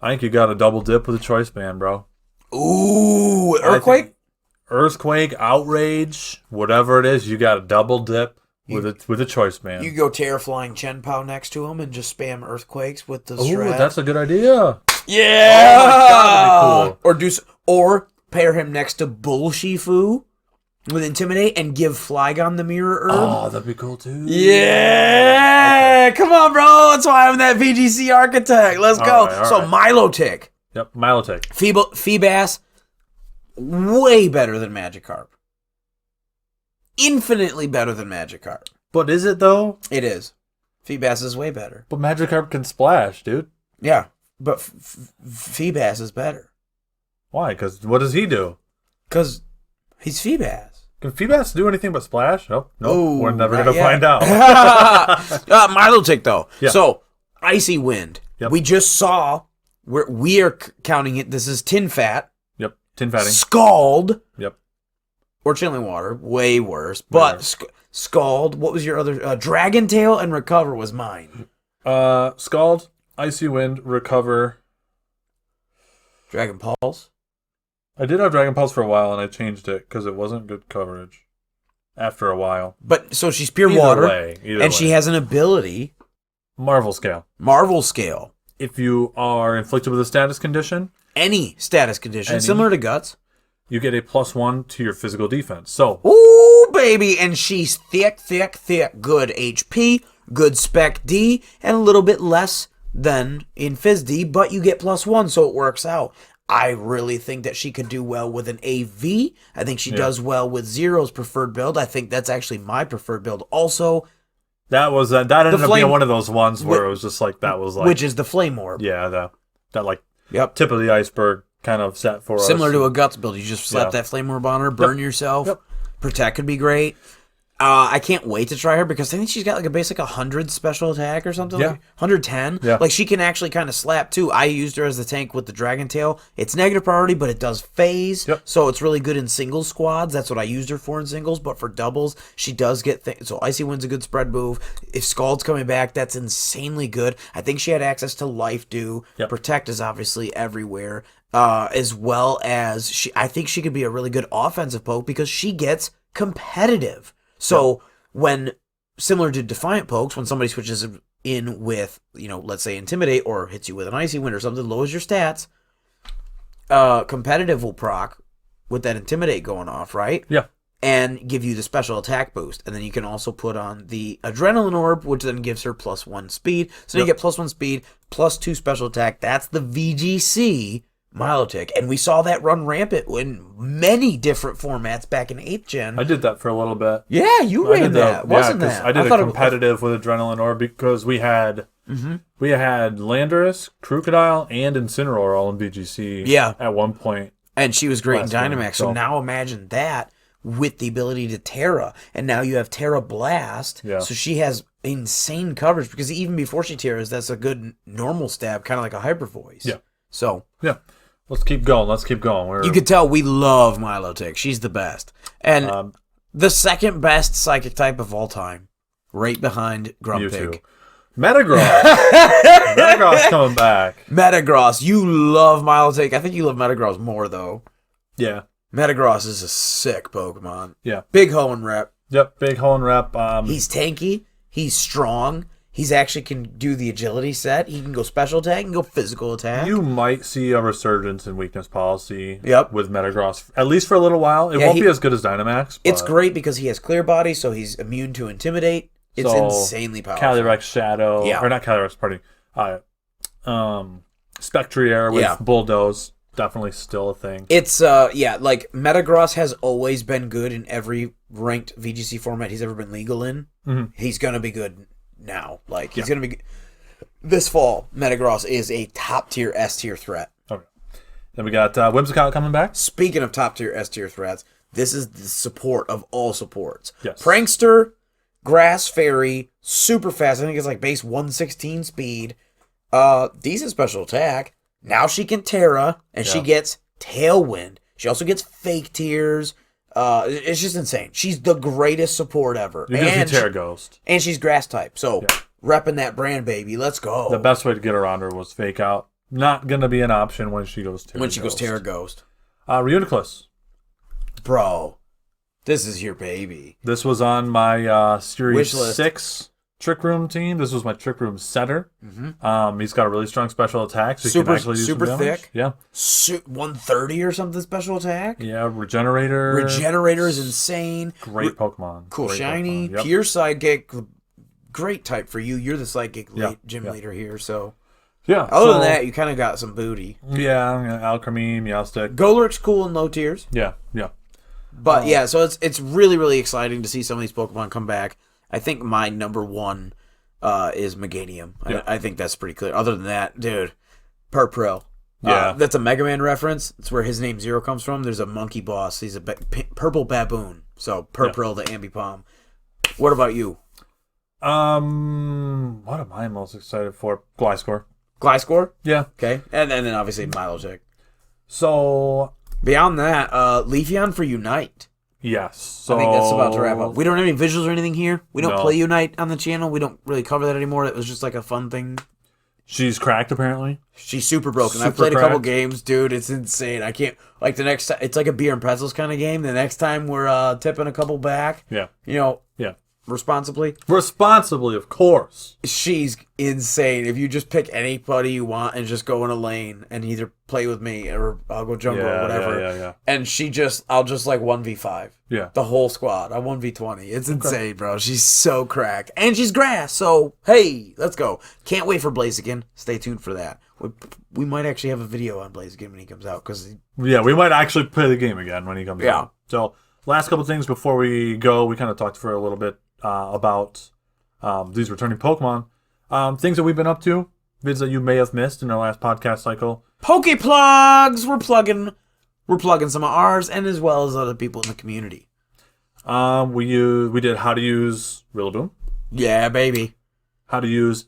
I think you got to double dip with a Choice Band, bro. Ooh, Earthquake, Outrage, whatever it is, you got to double dip with a Choice Band. You go Terra Flying Chien-Pao next to him and just spam Earthquakes with the Shred. Ooh, that's a good idea. Yeah. Oh my God, that'd be cool. Or pair him next to Bull Shifu with Intimidate and give Flygon the Mirror Herb. Oh, that'd be cool too. Yeah. Okay. Come on, bro. That's why I'm that VGC architect. Let's go. All so right. Milotic. Yep, Milotic. Feebas, way better than Magikarp. Infinitely better than Magikarp. But is it though? It is. Feebas is way better. But Magikarp can splash, dude. Yeah, but Feebas is better. Why? Because what does he do? Because he's Feebas. Can Feebas do anything but splash? Nope. Ooh, We're never going to find out. Milotic, though. Yeah. So, Icy Wind. Yep. We just saw, we are counting it, this is Tin Fat. Yep, Tin Fatting. Scald. Yep. Or Chilling Water. Way worse. But Scald, what was your other? Dragon Tail and Recover was mine. Scald, Icy Wind, Recover. Dragon Pulse. I did have Dragon Pulse for a while, and I changed it because it wasn't good coverage after a while. But, so she's pure water. Either way. She has an ability. Marvel Scale. Marvel Scale. If you are inflicted with a status condition. Any status condition, similar to Guts. You get a +1 to your physical defense. So. Ooh, baby. And she's thick. Good HP, good Spec D, and a little bit less than in Phys D, but you get +1, so it works out. I really think that she could do well with an AV. I think she does well with Zero's preferred build. I think that's actually my preferred build also. That ended up being one of those ones where it was just like, that was like. Which is the Flame Orb. Yeah, that like tip of the iceberg kind of set for us. Similar to a Guts build. You just slap that Flame Orb on her, burn yourself. Yep. Protect could be great. I can't wait to try her because I think she's got like a basic 100 special attack or something. Yeah. Like 110. Yeah. Like she can actually kind of slap too. I used her as the tank with the Dragon Tail. It's negative priority, but it does phase. Yep. So it's really good in single squads. That's what I used her for in singles. But for doubles, she does get things. So Icy Wind's a good spread move. If Scald's coming back, that's insanely good. I think she had access to Life Dew. Yep. Protect is obviously everywhere. As well as I think she could be a really good offensive poke because she gets competitive. So when, similar to Defiant Pokes, when somebody switches in with, let's say Intimidate or hits you with an Icy Wind or something, lowers your stats, competitive will proc with that Intimidate going off, right? Yeah. And give you the special attack boost. And then you can also put on the Adrenaline Orb, which then gives her +1 speed. So you get +1 speed, +2 special attack. That's the VGC Milotic, and we saw that run rampant in many different formats back in 8th Gen. I did that for a little bit. Yeah, you ran that, wasn't that? I did a competitive with Adrenaline Orb because we had Landorus, Crocodile, and Incineroar all in VGC at one point. And she was great in Dynamax, so now imagine that with the ability to Terra, and now you have Terra Blast, so she has insane coverage, because even before she Terras, that's a good normal stab, kind of like a Hyper Voice. Yeah. So. Yeah. Let's keep going. You can tell we love Milotic. She's the best. And the second best psychic type of all time, right behind Grumpig. Metagross. Metagross coming back. Metagross. You love Milotic. I think you love Metagross more, though. Yeah. Metagross is a sick Pokemon. Yeah. Big hoe and rep. Yep, big hoe and rep. He's tanky. He's strong. He's actually can do the agility set. He can go special attack. He can go physical attack. You might see a resurgence in weakness policy with Metagross, at least for a little while. It won't be as good as Dynamax. It's great because he has Clear Body, so he's immune to Intimidate. It's insanely powerful. Calyrex Shadow. Or not Calyrex, pardon me. Spectrier with Bulldoze. Definitely still a thing. It's, like, Metagross has always been good in every ranked VGC format he's ever been legal in. Mm-hmm. He's going to be good now. Like, he's going to be... This fall, Metagross is a top-tier S-tier threat. Okay. Then we got Whimsicott coming back. Speaking of top-tier S-tier threats, this is the support of all supports. Yes. Prankster, Grass Fairy, super fast. I think it's like base 116 speed. Decent special attack. Now she can Terra, and she gets Tailwind. She also gets Fake Tears. It's just insane. She's the greatest support ever. You can Terra Ghost. And she's Grass type. So, repping that brand, baby. Let's go. The best way to get around her was Fake Out. Not going to be an option when she goes Terra Ghost. When she goes Terra Ghost. Reuniclus. Bro, this is your baby. This was on my Series Wish list. 6 Trick Room team. This was my Trick Room setter. He's got a really strong special attack, so he can actually do super some damage. thick. Yeah. 130 or something special attack. Yeah, Regenerator. Regenerator is insane. Great Pokemon. Cool, Great shiny. Pokemon. Yep. Pure Sidekick. Great type for you. You're the Sidekick gym leader here, so... Yeah. Other than that, you kind of got some booty. Yeah, Alchemy, Meowstic. Golurk's cool in low tiers. Yeah. But yeah, so it's really, really exciting to see some of these Pokemon come back. I think my number one is Meganium. Yeah. I think that's pretty clear. Other than that, dude, Purpuril. Yeah. That's a Mega Man reference. It's where his name Zero comes from. There's a monkey boss. He's a purple baboon. So Purpuril, the Ambipom. What about you? What am I most excited for? Gliscor. Gliscor? Yeah. Okay. And then obviously Milotic. So... Beyond that, Leafeon for Unite. Yes. So... I think that's about to wrap up. We don't have any visuals or anything here. We don't No. play Unite on the channel. We don't really cover that anymore. It was just like a fun thing. She's cracked, apparently. She's super broken. Super I've played a couple cracked. games, dude. It's insane. I can't... Like, the next time... It's like a beer and pretzels kind of game. The next time we're tipping a couple back. Yeah. Yeah. Responsibly, of course. She's insane. If you just pick anybody you want and just go in a lane and either play with me or I'll go jungle or whatever. Yeah. And I'll just like 1v5. Yeah. The whole squad. I 1v20. It's insane, bro. She's so cracked. And she's grass. So, hey, let's go. Can't wait for Blaziken. Stay tuned for that. We might actually have a video on Blaziken when he comes out. Yeah, we might actually play the game again when he comes Yeah. out. So, last couple things before we go. We kind of talked for a little bit about these returning Pokemon. Things that we've been up to. Vids that you may have missed in our last podcast cycle. PokePlugs! We're plugging some of ours and as well as other people in the community. We did how to use Rillaboom. Yeah, baby. How to use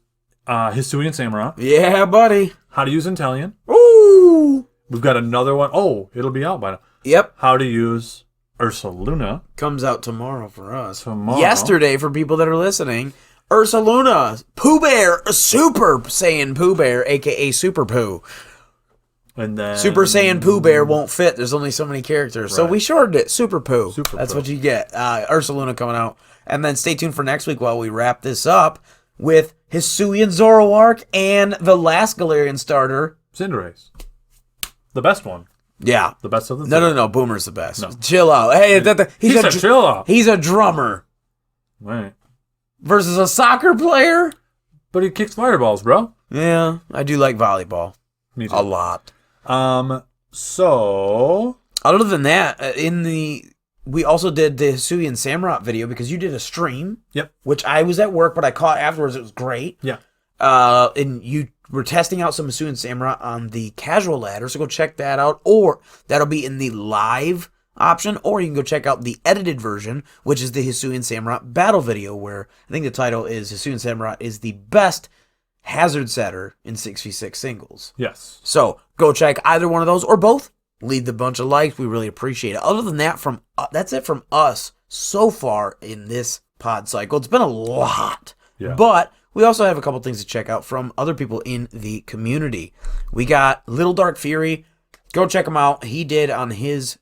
Hisuian Samurott. Yeah, buddy. How to use Inteleon. Ooh! We've got another one. Oh, it'll be out by now. Yep. How to use Ursaluna. Comes out tomorrow for us. Tomorrow. Yesterday, for people that are listening, Ursaluna, Pooh Bear, Super Saiyan Pooh Bear, a.k.a. Super Pooh. And then... Super Saiyan Pooh Bear won't fit. There's only so many characters. So we shortened it. Super Pooh. That's what you get. Ursaluna coming out. And then stay tuned for next week while we wrap this up with Hisuian Zoroark and the last Galarian starter. Cinderace. The best one. Yeah. The best of the No. Boomer's the best. No. Chill out. Hey, chill out. He's a drummer. Right. Versus a soccer player? But he kicks fireballs, bro. Yeah, I do like volleyball. Me too. A lot. So... Other than that, we also did the Hisuian Samurott video because you did a stream. Yep. Which I was at work, but I caught afterwards. It was great. Yeah. And you were testing out some Hisuian Samurott on the casual ladder, so go check that out. Or that'll be in the live option, or you can go check out the edited version, which is the Hisuian Samurott battle video, where I think the title is Hisuian Samurott is the best hazard setter in 6v6 singles. Yes. So go check either one of those or both. Leave the bunch of likes. We really appreciate it. Other than that, that's it from us so far in this pod cycle. It's been a lot. Yeah. But we also have a couple things to check out from other people in the community. We got Little Dark Fury. Go check him out. He did on his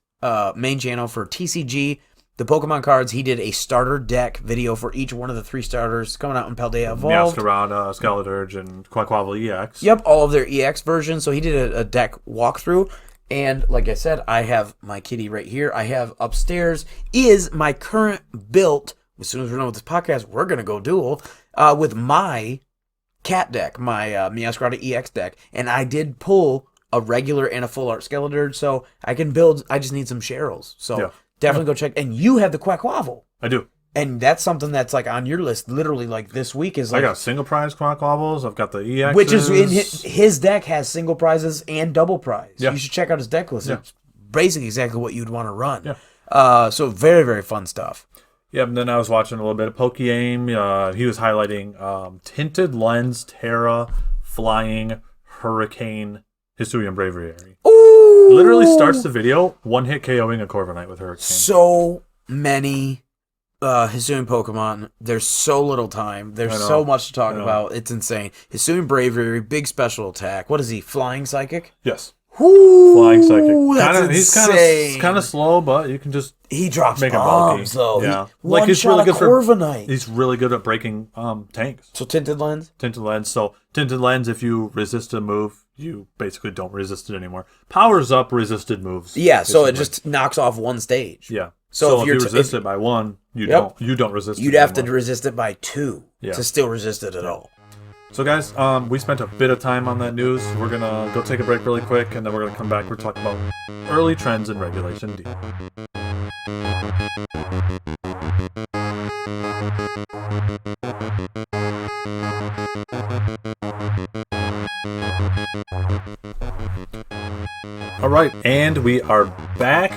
main channel for TCG, the Pokemon cards. He did a starter deck video for each one of the 3 starters coming out in Paldea Evolved. Meowscarada, Skeleturge, and Quaquaval EX. Yep, all of their EX versions. So he did a deck walkthrough. And like I said, I have my kitty right here. I have upstairs is my current built. As soon as we're done with this podcast, we're going to go duel with my cat deck, my Meowscarada EX deck. And I did pull a regular and a full art Skeleturge, so I can build. I just need some Cheryls. So definitely go check. And you have the Quaquaval. I do. And that's something that's like on your list literally like this week is like... I got single prize Quaquavals. I've got the EXs. Which is in his deck has single prizes and double prize. Yeah. You should check out his deck list. Yeah. It's basically exactly what you'd want to run. Yeah. So very, very fun stuff. Yeah, and then I was watching a little bit of PokeAim. He was highlighting Tinted Lens, Terra, Flying, Hurricane, Hisuian Braviary. Ooh! Literally starts the video, one-hit KOing a Corviknight with Hurricane. So many Hisuian Pokemon. There's so little time. There's so much to talk about. It's insane. Hisuian Braviary, big special attack. What is he, Flying Psychic? Yes. Flying Psychic. That's kind of slow, but you can just he drops make bombs, him though. bulky. Yeah, like he's really good for Corviknight. He's really good at breaking tanks. So Tinted Lens. So Tinted Lens, if you resist a move, you basically don't resist it anymore. Powers up resisted moves. Yeah, so it just knocks off one stage. Yeah. So if you resist it by 1, you don't resist it. You'd have to resist it by 2 to still resist it at all. So guys, we spent a bit of time on that news. We're gonna go take a break really quick, and then we're gonna come back. We're talking about early trends in Regulation D. All right, and we are back.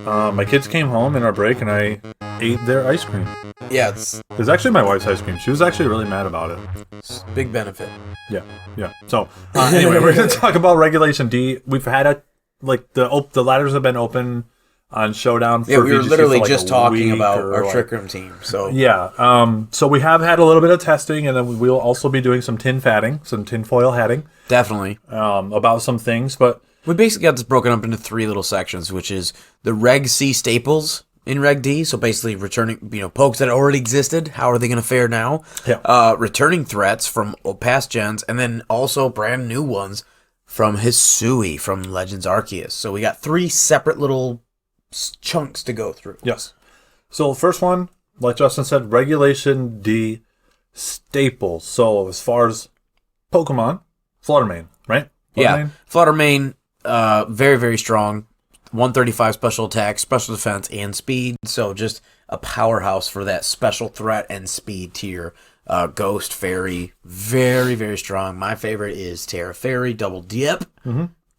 My kids came home in our break, and I ate their ice cream. Yeah, it's actually my wife's ice cream. She was actually really mad about it. Big benefit. Yeah. So anyway, we're going to talk about Regulation D. We've had the ladders have been open on Showdown. We were literally just talking about our Trick Room team. So so we have had a little bit of testing, and then we'll also be doing some tinfoil hatting. Definitely. About some things, but we basically got this broken up into 3 little sections, which is the Reg C staples in Reg D. So basically returning, pokes that already existed. How are they going to fare now? Yeah. Returning threats from past gens, and then also brand new ones from Hisui from Legends Arceus. So we got 3 separate little chunks to go through. Yes. So first one, like Justin said, Regulation D staples. So as far as Pokemon, Fluttermane, right? Fluttermane, very, very strong. 135 special attack, special defense, and speed. So just a powerhouse for that special threat and speed tier. Ghost, Fairy, very, very strong. My favorite is Terra Fairy, double dip.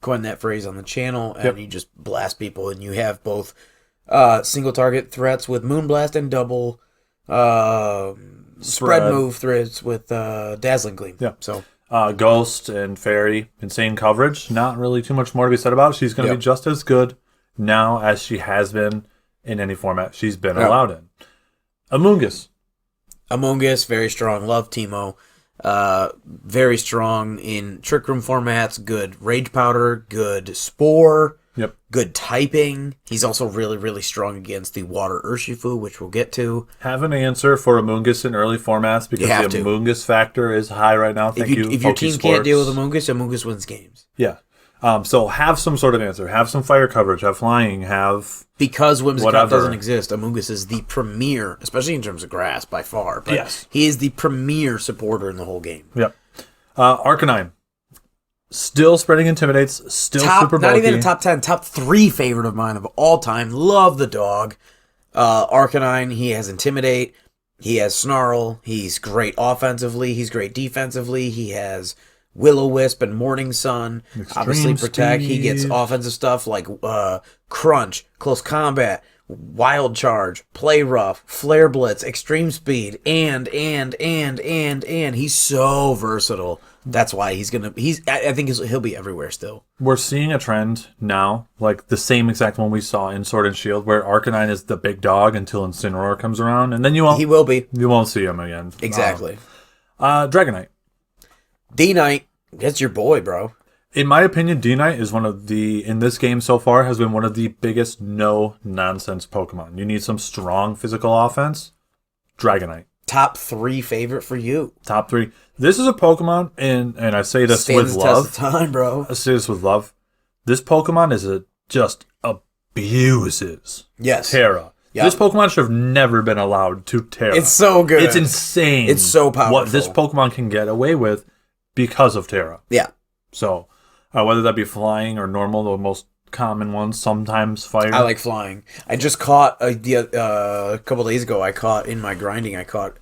Coin that phrase on the channel, and you just blast people, and you have both single target threats with Moonblast and double spread move threats with Dazzling Gleam. Yeah. So Ghost and Fairy, insane coverage. Not really too much more to be said about it. She's going to be just as good now as she has been in any format she's been allowed in. Amoonguss, very strong. Love Teemo. Very strong in Trick Room formats. Good Rage Powder. Good Spore. Yep. Good typing. He's also really, really strong against the Water Urshifu, which we'll get to. Have an answer for Amoonguss in early formats because the Amoonguss factor is high right now. If your team can't deal with Amoonguss wins games. Yeah. So have some sort of answer. Have some fire coverage. Have flying. Have because Whimsicott doesn't exist. Amoonguss is the premier, especially in terms of grass by far. But he is the premier supporter in the whole game. Yep. Arcanine. Still spreading intimidates. Still super bulky. Not even a top 10, top 3 favorite of mine of all time. Love the dog. Arcanine. He has Intimidate. He has Snarl. He's great offensively. He's great defensively. He has Will-O-Wisp and Morning Sun. Obviously Protect. He gets offensive stuff like Crunch, Close Combat, Wild Charge, Play Rough, Flare Blitz, Extreme Speed, and he's so versatile. That's why I think he'll be everywhere still. We're seeing a trend now, like the same exact one we saw in Sword and Shield, where Arcanine is the big dog until Incineroar comes around, and then you won't see him again. Exactly. Dragonite. D-Knight, that's your boy, bro. In my opinion, D-Knight is in this game so far, has been one of the biggest no-nonsense Pokemon. You need some strong physical offense, Dragonite. Top 3 favorite for you. Top 3. This is a Pokemon, and I say this with love. Test of time, bro. I say this with love. This Pokemon just abuses Terra. Yep. This Pokemon should have never been allowed to Terra. It's so good. It's insane. It's so powerful. What this Pokemon can get away with because of Terra. Yeah. So, whether that be flying or normal, the most common ones, sometimes fire. I like flying. I just caught a couple days ago. In my grinding, I caught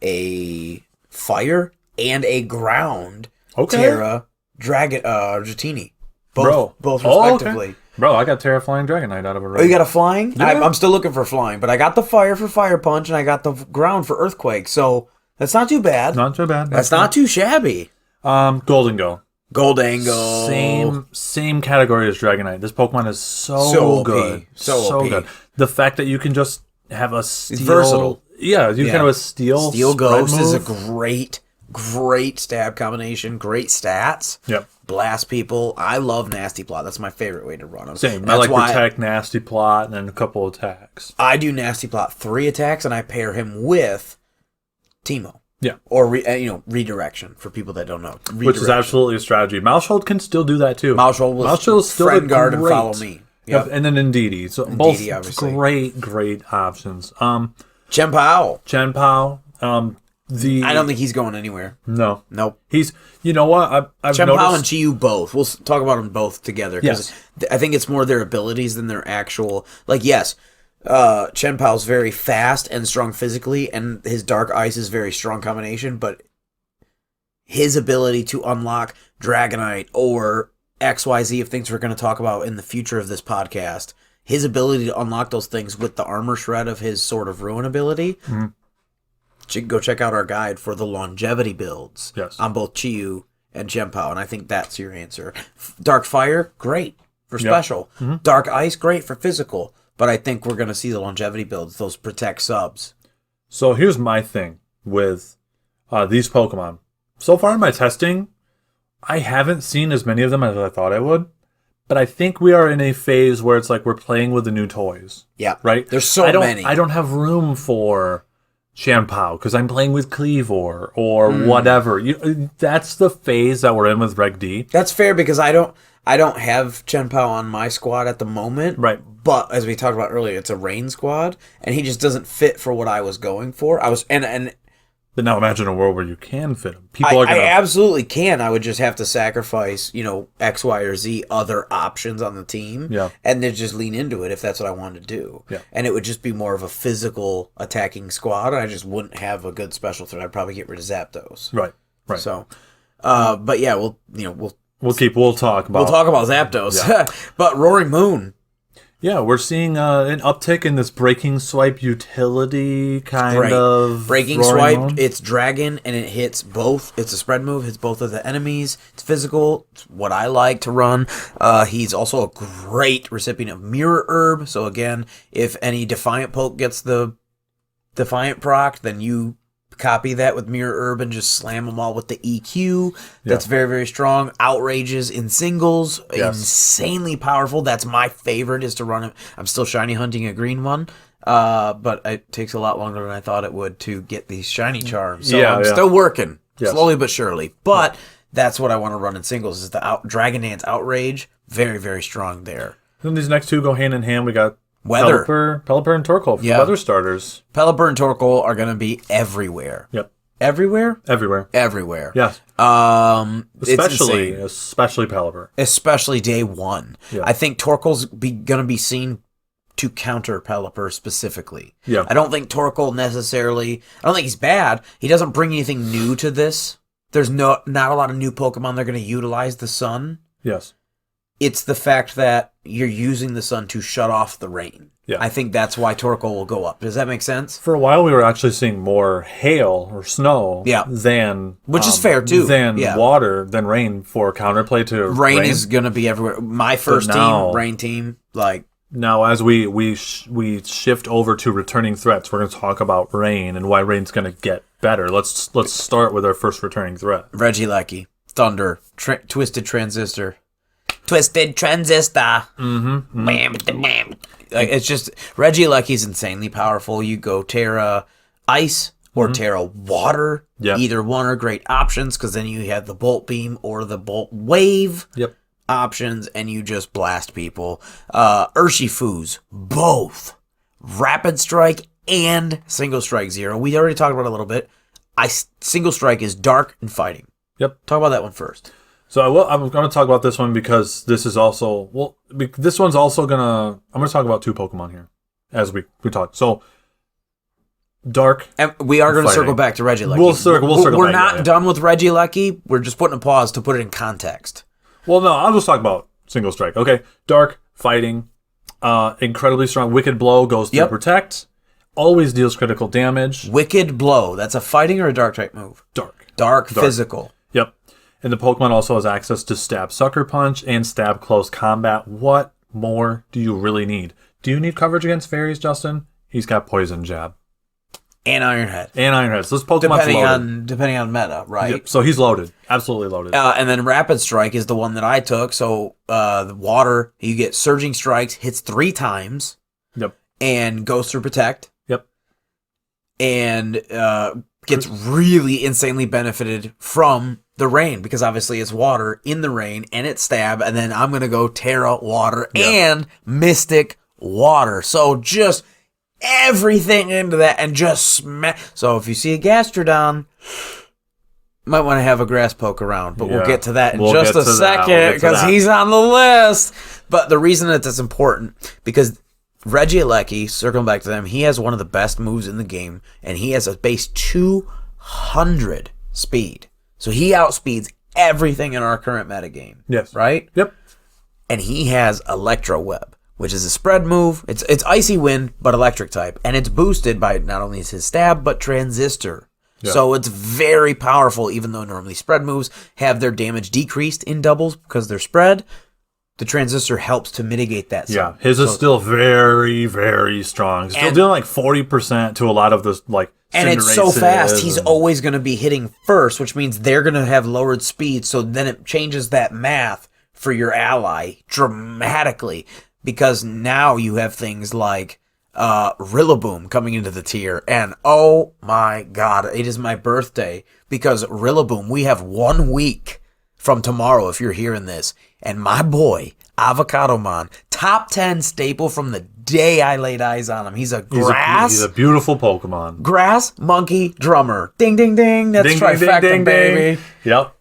a fire and a ground Terra Dragon Dratini. Both respectively. Okay. Bro, I got Terra Flying Dragonite out of a raid. Oh, you got a flying? Yeah. I'm still looking for flying, but I got the fire for Fire Punch and I got the ground for Earthquake. So that's not too bad. Not too bad. That's not too shabby. Goldengo. Same category as Dragonite. This Pokemon is so good. So good. The fact that you can just have a steel... It's versatile. Yeah, you can have a steel Ghost move. is a great stab combination. Great stats. Yep. blast people. I love Nasty Plot. That's my favorite way to run them. Same. I like Protect, Nasty Plot, and then a couple attacks. I do Nasty Plot 3 attacks, and I pair him with Teemo. Yeah. Or, Redirection, for people that don't know. Which is absolutely a strategy. Moushold can still do that, too. Moushold is still Friend Guard and Follow Me. Yep. And then Indeedee. So both great options. Chien-Pao. I don't think he's going anywhere. No. Nope. He's, you know what? I've Chien-Pao and Chi-Yu both. We'll talk about them both together. Yes. I think it's more their abilities than their actual, yes, Chien-Pao's very fast and strong physically, and his Dark Ice is very strong combination, but his ability to unlock Dragonite or XYZ of things we're going to talk about in the future of this podcast, his ability to unlock those things with the armor shred of his Sword of Ruin ability, go check out our guide for the longevity builds on both Chi-Yu and Chien-Pao, and I think that's your answer. Dark Fire, great for special. Dark Ice, great for physical. But I think we're going to see the longevity builds, those Protect subs. So here's my thing with these Pokemon. So far in my testing, I haven't seen as many of them as I thought I would. But I think we are in a phase where it's like we're playing with the new toys. Yeah. Right? There's so many. I don't have room for Chien-Pao because I'm playing with Cleavor or whatever. That's the phase that we're in with Reg D. That's fair because I don't have Chien-Pao on my squad at the moment. Right. But as we talked about earlier, it's a rain squad, and he just doesn't fit for what I was going for. But now imagine a world where you can fit him. I absolutely can. I would just have to sacrifice, X, Y, or Z other options on the team, and then just lean into it if that's what I wanted to do. Yeah. And it would just be more of a physical attacking squad. I just wouldn't have a good special threat. I'd probably get rid of Zapdos. Right. So, but yeah, we'll talk about Zapdos. Yeah. But Roaring Moon. Yeah, we're seeing an uptick in this Breaking Swipe utility kind of. Breaking Swipe, it's Dragon, and it hits both. It's a spread move, hits both of the enemies. It's physical. It's what I like to run. He's also a great recipient of Mirror Herb. So again, if any Defiant Poke gets the Defiant proc, then you copy that with Mirror Herb and just slam them all with the EQ. That's very, very strong. Outrages in singles. Insanely powerful. That's my favorite, is to run it. I'm still shiny hunting a green one. But it takes a lot longer than I thought it would to get these shiny charms. So I'm still working. Slowly but surely. But that's what I want to run in singles, is the Dragon Dance Outrage. Very, very strong there. Then these next two go hand in hand. We got Weather. Pelipper and Torkoal for weather starters. Pelipper and Torkoal are going to be everywhere. Yep. Everywhere? Everywhere. Yes. Especially Pelipper. Especially day one. Yeah. I think Torkoal's going to be seen to counter Pelipper specifically. Yeah. I don't think Torkoal necessarily... I don't think he's bad. He doesn't bring anything new to this. There's not a lot of new Pokemon that are going to utilize the sun. Yes. It's the fact that you're using the sun to shut off the rain. Yeah. I think that's why Torkoal will go up. Does that make sense? For a while, we were actually seeing more hail or snow than... Which is fair, too. Than water, than rain for counterplay to rain. Is going to be everywhere. My first team, rain team, Now, as we shift over to returning threats, we're going to talk about rain and why rain's going to get better. Let's start with our first returning threat. Regieleki, Thunder, Twisted Transistor. It's just Regieleki's insanely powerful. You go Terra Ice or Terra Water. Either one are great options, because then you have the Bolt Beam or the Bolt Wave options, and you just blast people. Urshifus, both Rapid Strike and Single Strike 0. We already talked about it a little bit. Single Strike is dark and fighting. Yep. Talk about that one first. So I'm going to talk about this one because this is also... this one's also going to... I'm going to talk about two Pokemon here as we talk. So, Dark... And we are going to circle back to Regieleki. We'll circle We're back, not done with Regieleki. We're just putting a pause to put it in context. Well, no, I'll just talk about Single Strike. Okay, Dark, fighting, incredibly strong. Wicked Blow goes to Protect. Always deals critical damage. Wicked Blow. That's a fighting or a dark type move? Dark. Physical. Yep. And the Pokemon also has access to Stab Sucker Punch and Stab Close Combat. What more do you really need? Do you need coverage against fairies, Justin? He's got Poison Jab. And Ironhead. So this Pokemon's loaded. Depending on meta, right? Yep. So he's loaded. Absolutely loaded. And then Rapid Strike is the one that I took. So the water, you get Surging Strikes, hits 3 times. Yep. And goes through Protect. Yep. And gets really insanely benefited from the rain, because obviously it's water in the rain, and it's Stab, and then I'm going to go Terra Water and Mystic Water. So just everything into that and just smash. So if you see a Gastrodon, might want to have a Grass Poke around, but we'll get to that in just a second, because he's on the list. But the reason that that's important, because Regieleki, circling back to them, he has one of the best moves in the game, and he has a base 200 speed. So he outspeeds everything in our current metagame. Yes. Right? Yep. And he has Electro Web, which is a spread move. It's Icy Wind, but electric type. And it's boosted by not only his Stab, but Transistor. Yeah. So it's very powerful, even though normally spread moves have their damage decreased in doubles because they're spread. The Transistor helps to mitigate that. Yeah, his is still very, very strong. He's still doing like 40% to a lot of this, like, and it's so fast, he's always going to be hitting first, which means they're going to have lowered speed, so then it changes that math for your ally dramatically, because now you have things like Rillaboom coming into the tier, and oh my god, it is my birthday, because Rillaboom, we have 1 week from tomorrow if you're hearing this, and my boy, Avocadomon, top 10 staple from the day I laid eyes on him. He's a grass. He's a beautiful Pokemon. Grass, monkey, drummer. Ding, ding, ding. That's trifecta, ding, baby. Ding. Yep.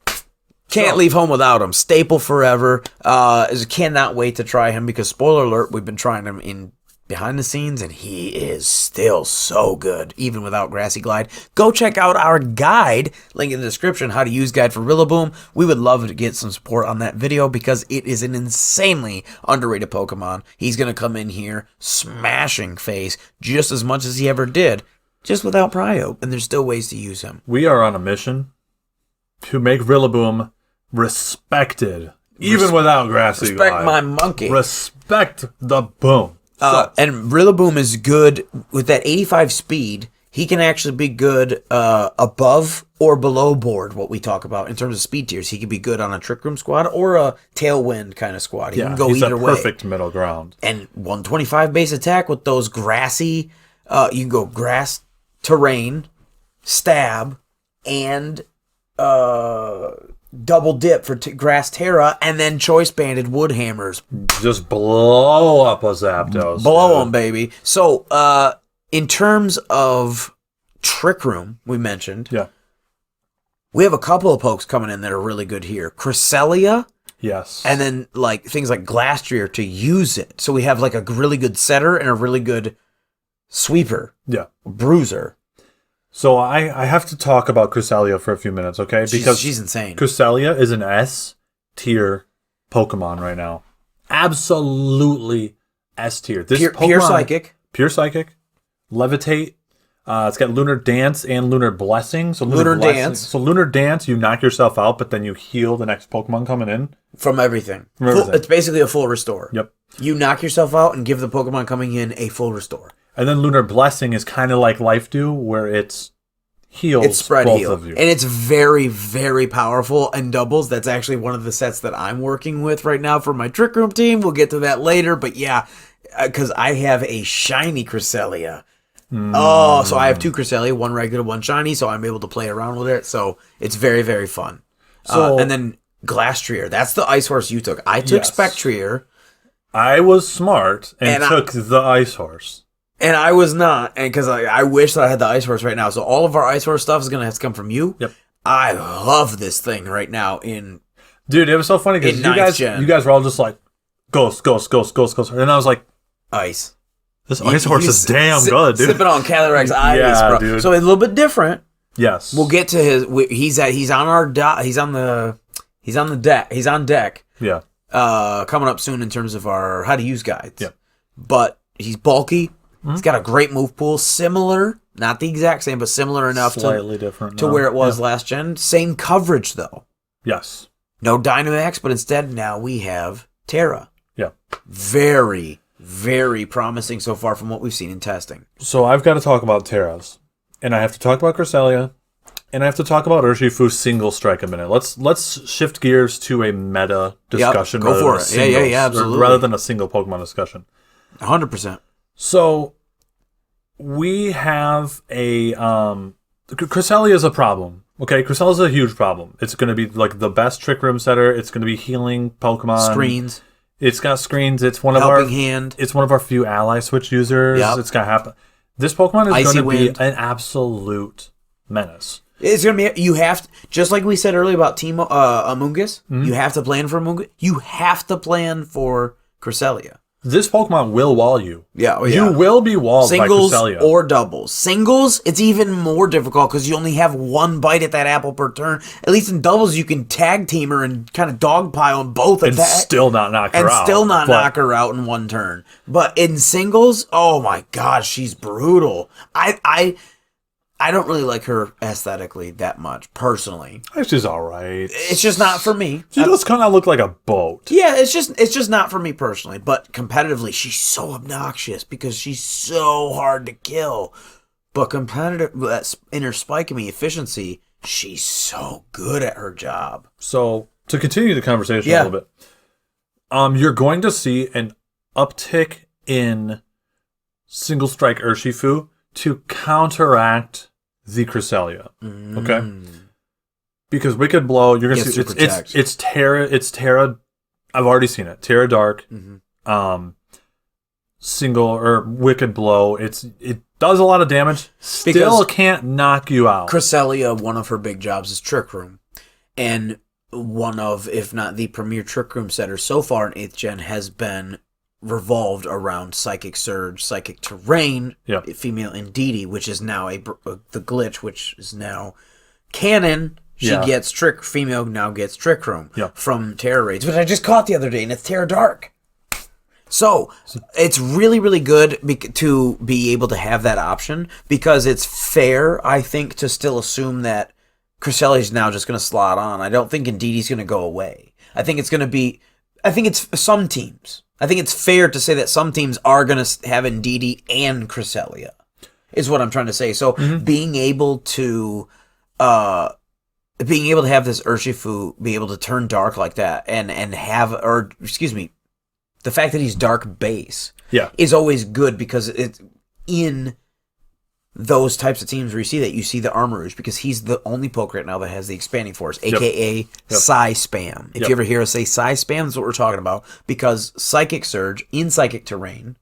Can't leave home without him. Staple forever. Cannot wait to try him, because, spoiler alert, we've been trying him in behind the scenes, and he is still so good, even without Grassy Glide. Go check out our guide, link in the description, how to use guide for Rillaboom. We would love to get some support on that video, because it is an insanely underrated Pokemon. He's going to come in here smashing face just as much as he ever did, just without Prio, and there's still ways to use him. We are on a mission to make Rillaboom respected, even without Grassy Glide. Respect my monkey. Respect the boom. And Rillaboom is good with that 85 speed. He can actually be good above or below board, what we talk about in terms of speed tiers. He can be good on a Trick Room squad or a Tailwind kind of squad. He can go either way. He's a perfect middle ground. And 125 base attack with those grassy, you can go grass, terrain, stab, and double dip for grass Terra, and then choice banded wood hammers. Just blow up a Zapdos. Blow them, baby. So, in terms of Trick Room, we mentioned. Yeah. We have a couple of pokes coming in that are really good here. Cresselia. Yes. And then like things like Glastrier to use it. So we have like a really good setter and a really good sweeper. Yeah. Bruiser. So I have to talk about Cresselia for a few minutes, okay? Because she's insane. Cresselia is an S tier Pokemon right now. Absolutely S tier. This pure psychic. Pure psychic. Levitate. It's got Lunar Dance and Lunar Blessing. So Lunar Dance. So Lunar Dance, you knock yourself out, but then you heal the next Pokemon coming in. From everything. It's basically a full restore. Yep. You knock yourself out and give the Pokemon coming in a full restore. And then Lunar Blessing is kind of like Life Dew, where it's heals it's spread both heal. of you. And it's very, very powerful and doubles. That's actually one of the sets that I'm working with right now for my Trick Room team. We'll get to that later. But yeah, because I have a shiny Cresselia. Oh, so I have 2 Cresselia, 1 regular, 1 shiny, so I'm able to play around with it. So it's very, very fun. And then Glastrier. That's the Ice Horse you took. I took Spectrier. I was smart and took the Ice Horse. And I was not, and because I wish that I had the Ice Horse right now. So all of our Ice Horse stuff is going to have to come from you. Yep. I love this thing right now in... Dude, it was so funny because you guys were all just like, Ghost. And I was like... Ice. This Ice Horse is damn good, dude. Sipping on Calyrex Ice, bro. Dude. So it's a little bit different. Yes. We'll get to his... He's on deck. Yeah. Coming up soon in terms of our how to use guides. Yeah. But he's bulky. He's got a great move pool, similar, not the exact same, but similar enough different to where it was last gen. Same coverage, though. Yes. No Dynamax, but instead now we have Terra. Yeah. Very, very promising so far from what we've seen in testing. So I've got to talk about Terras. and I have to talk about Cresselia, and I have to talk about Urshifu Single Strike a minute. Let's shift gears to a meta discussion. Go for it. Yeah, absolutely. Rather than a single Pokemon discussion. 100%. So we have a Cresselia is a problem. Okay, Cresselia is a huge problem. It's going to be like the best Trick Room setter. It's going to be healing Pokemon. Screens. It's got screens. It's one of Helping Hand. It's one of our few ally switch users. Yep. It's got happen. This Pokemon is going to be an absolute menace. It's going to be, you have to, just like we said earlier about Team Amoonguss, you have to plan for Amoonguss. You have to plan for Cresselia. This Pokemon will wall you. Yeah, You will be walled by Cresselia. Singles or doubles. Singles, it's even more difficult because you only have one bite at that apple per turn. At least in doubles, you can tag team her and kind of dogpile them both. And still not knock her out. And still not knock her out in one turn. But in singles, oh my gosh, she's brutal. I don't really like her aesthetically that much, personally. She's all right. It's just not for me. She does kind of look like a boat. Yeah, it's just not for me personally. But competitively, she's so obnoxious because she's so hard to kill. But competitive, in her Spike Me efficiency, she's so good at her job. So to continue the conversation a little bit, you're going to see an uptick in Single Strike Urshifu to counteract the Cresselia, okay? Because Wicked Blow, you're gonna see it's Terra. I've already seen it. Terra Dark, Single or Wicked Blow. It does a lot of damage. Still can't knock you out. Cresselia, one of her big jobs is Trick Room, and one of, if not the premier Trick Room setter so far in 8th Gen has been revolved around Psychic Surge, Psychic Terrain, female Indeedee, which is now the glitch, which is now canon. She gets female now gets Trick Room from Terra Raids, which I just caught the other day, and it's Terra Dark. So it's really, really good to be able to have that option, because it's fair, I think, to still assume that Cresselia is now just going to slot on. I don't think Indeedee's going to go away. I think it's some teams. I think it's fair to say that some teams are going to have Indeedee and Cresselia, is what I'm trying to say. So being able to have this Urshifu be able to turn dark like that and have, or excuse me, the fact that he's dark base is always good, because it's in those types of teams where you see the Armarouge, because he's the only poke right now that has the Expanding Force, aka Psy Spam. If you ever hear us say Psy Spam, that's what we're talking about, because Psychic Surge in Psychic Terrain.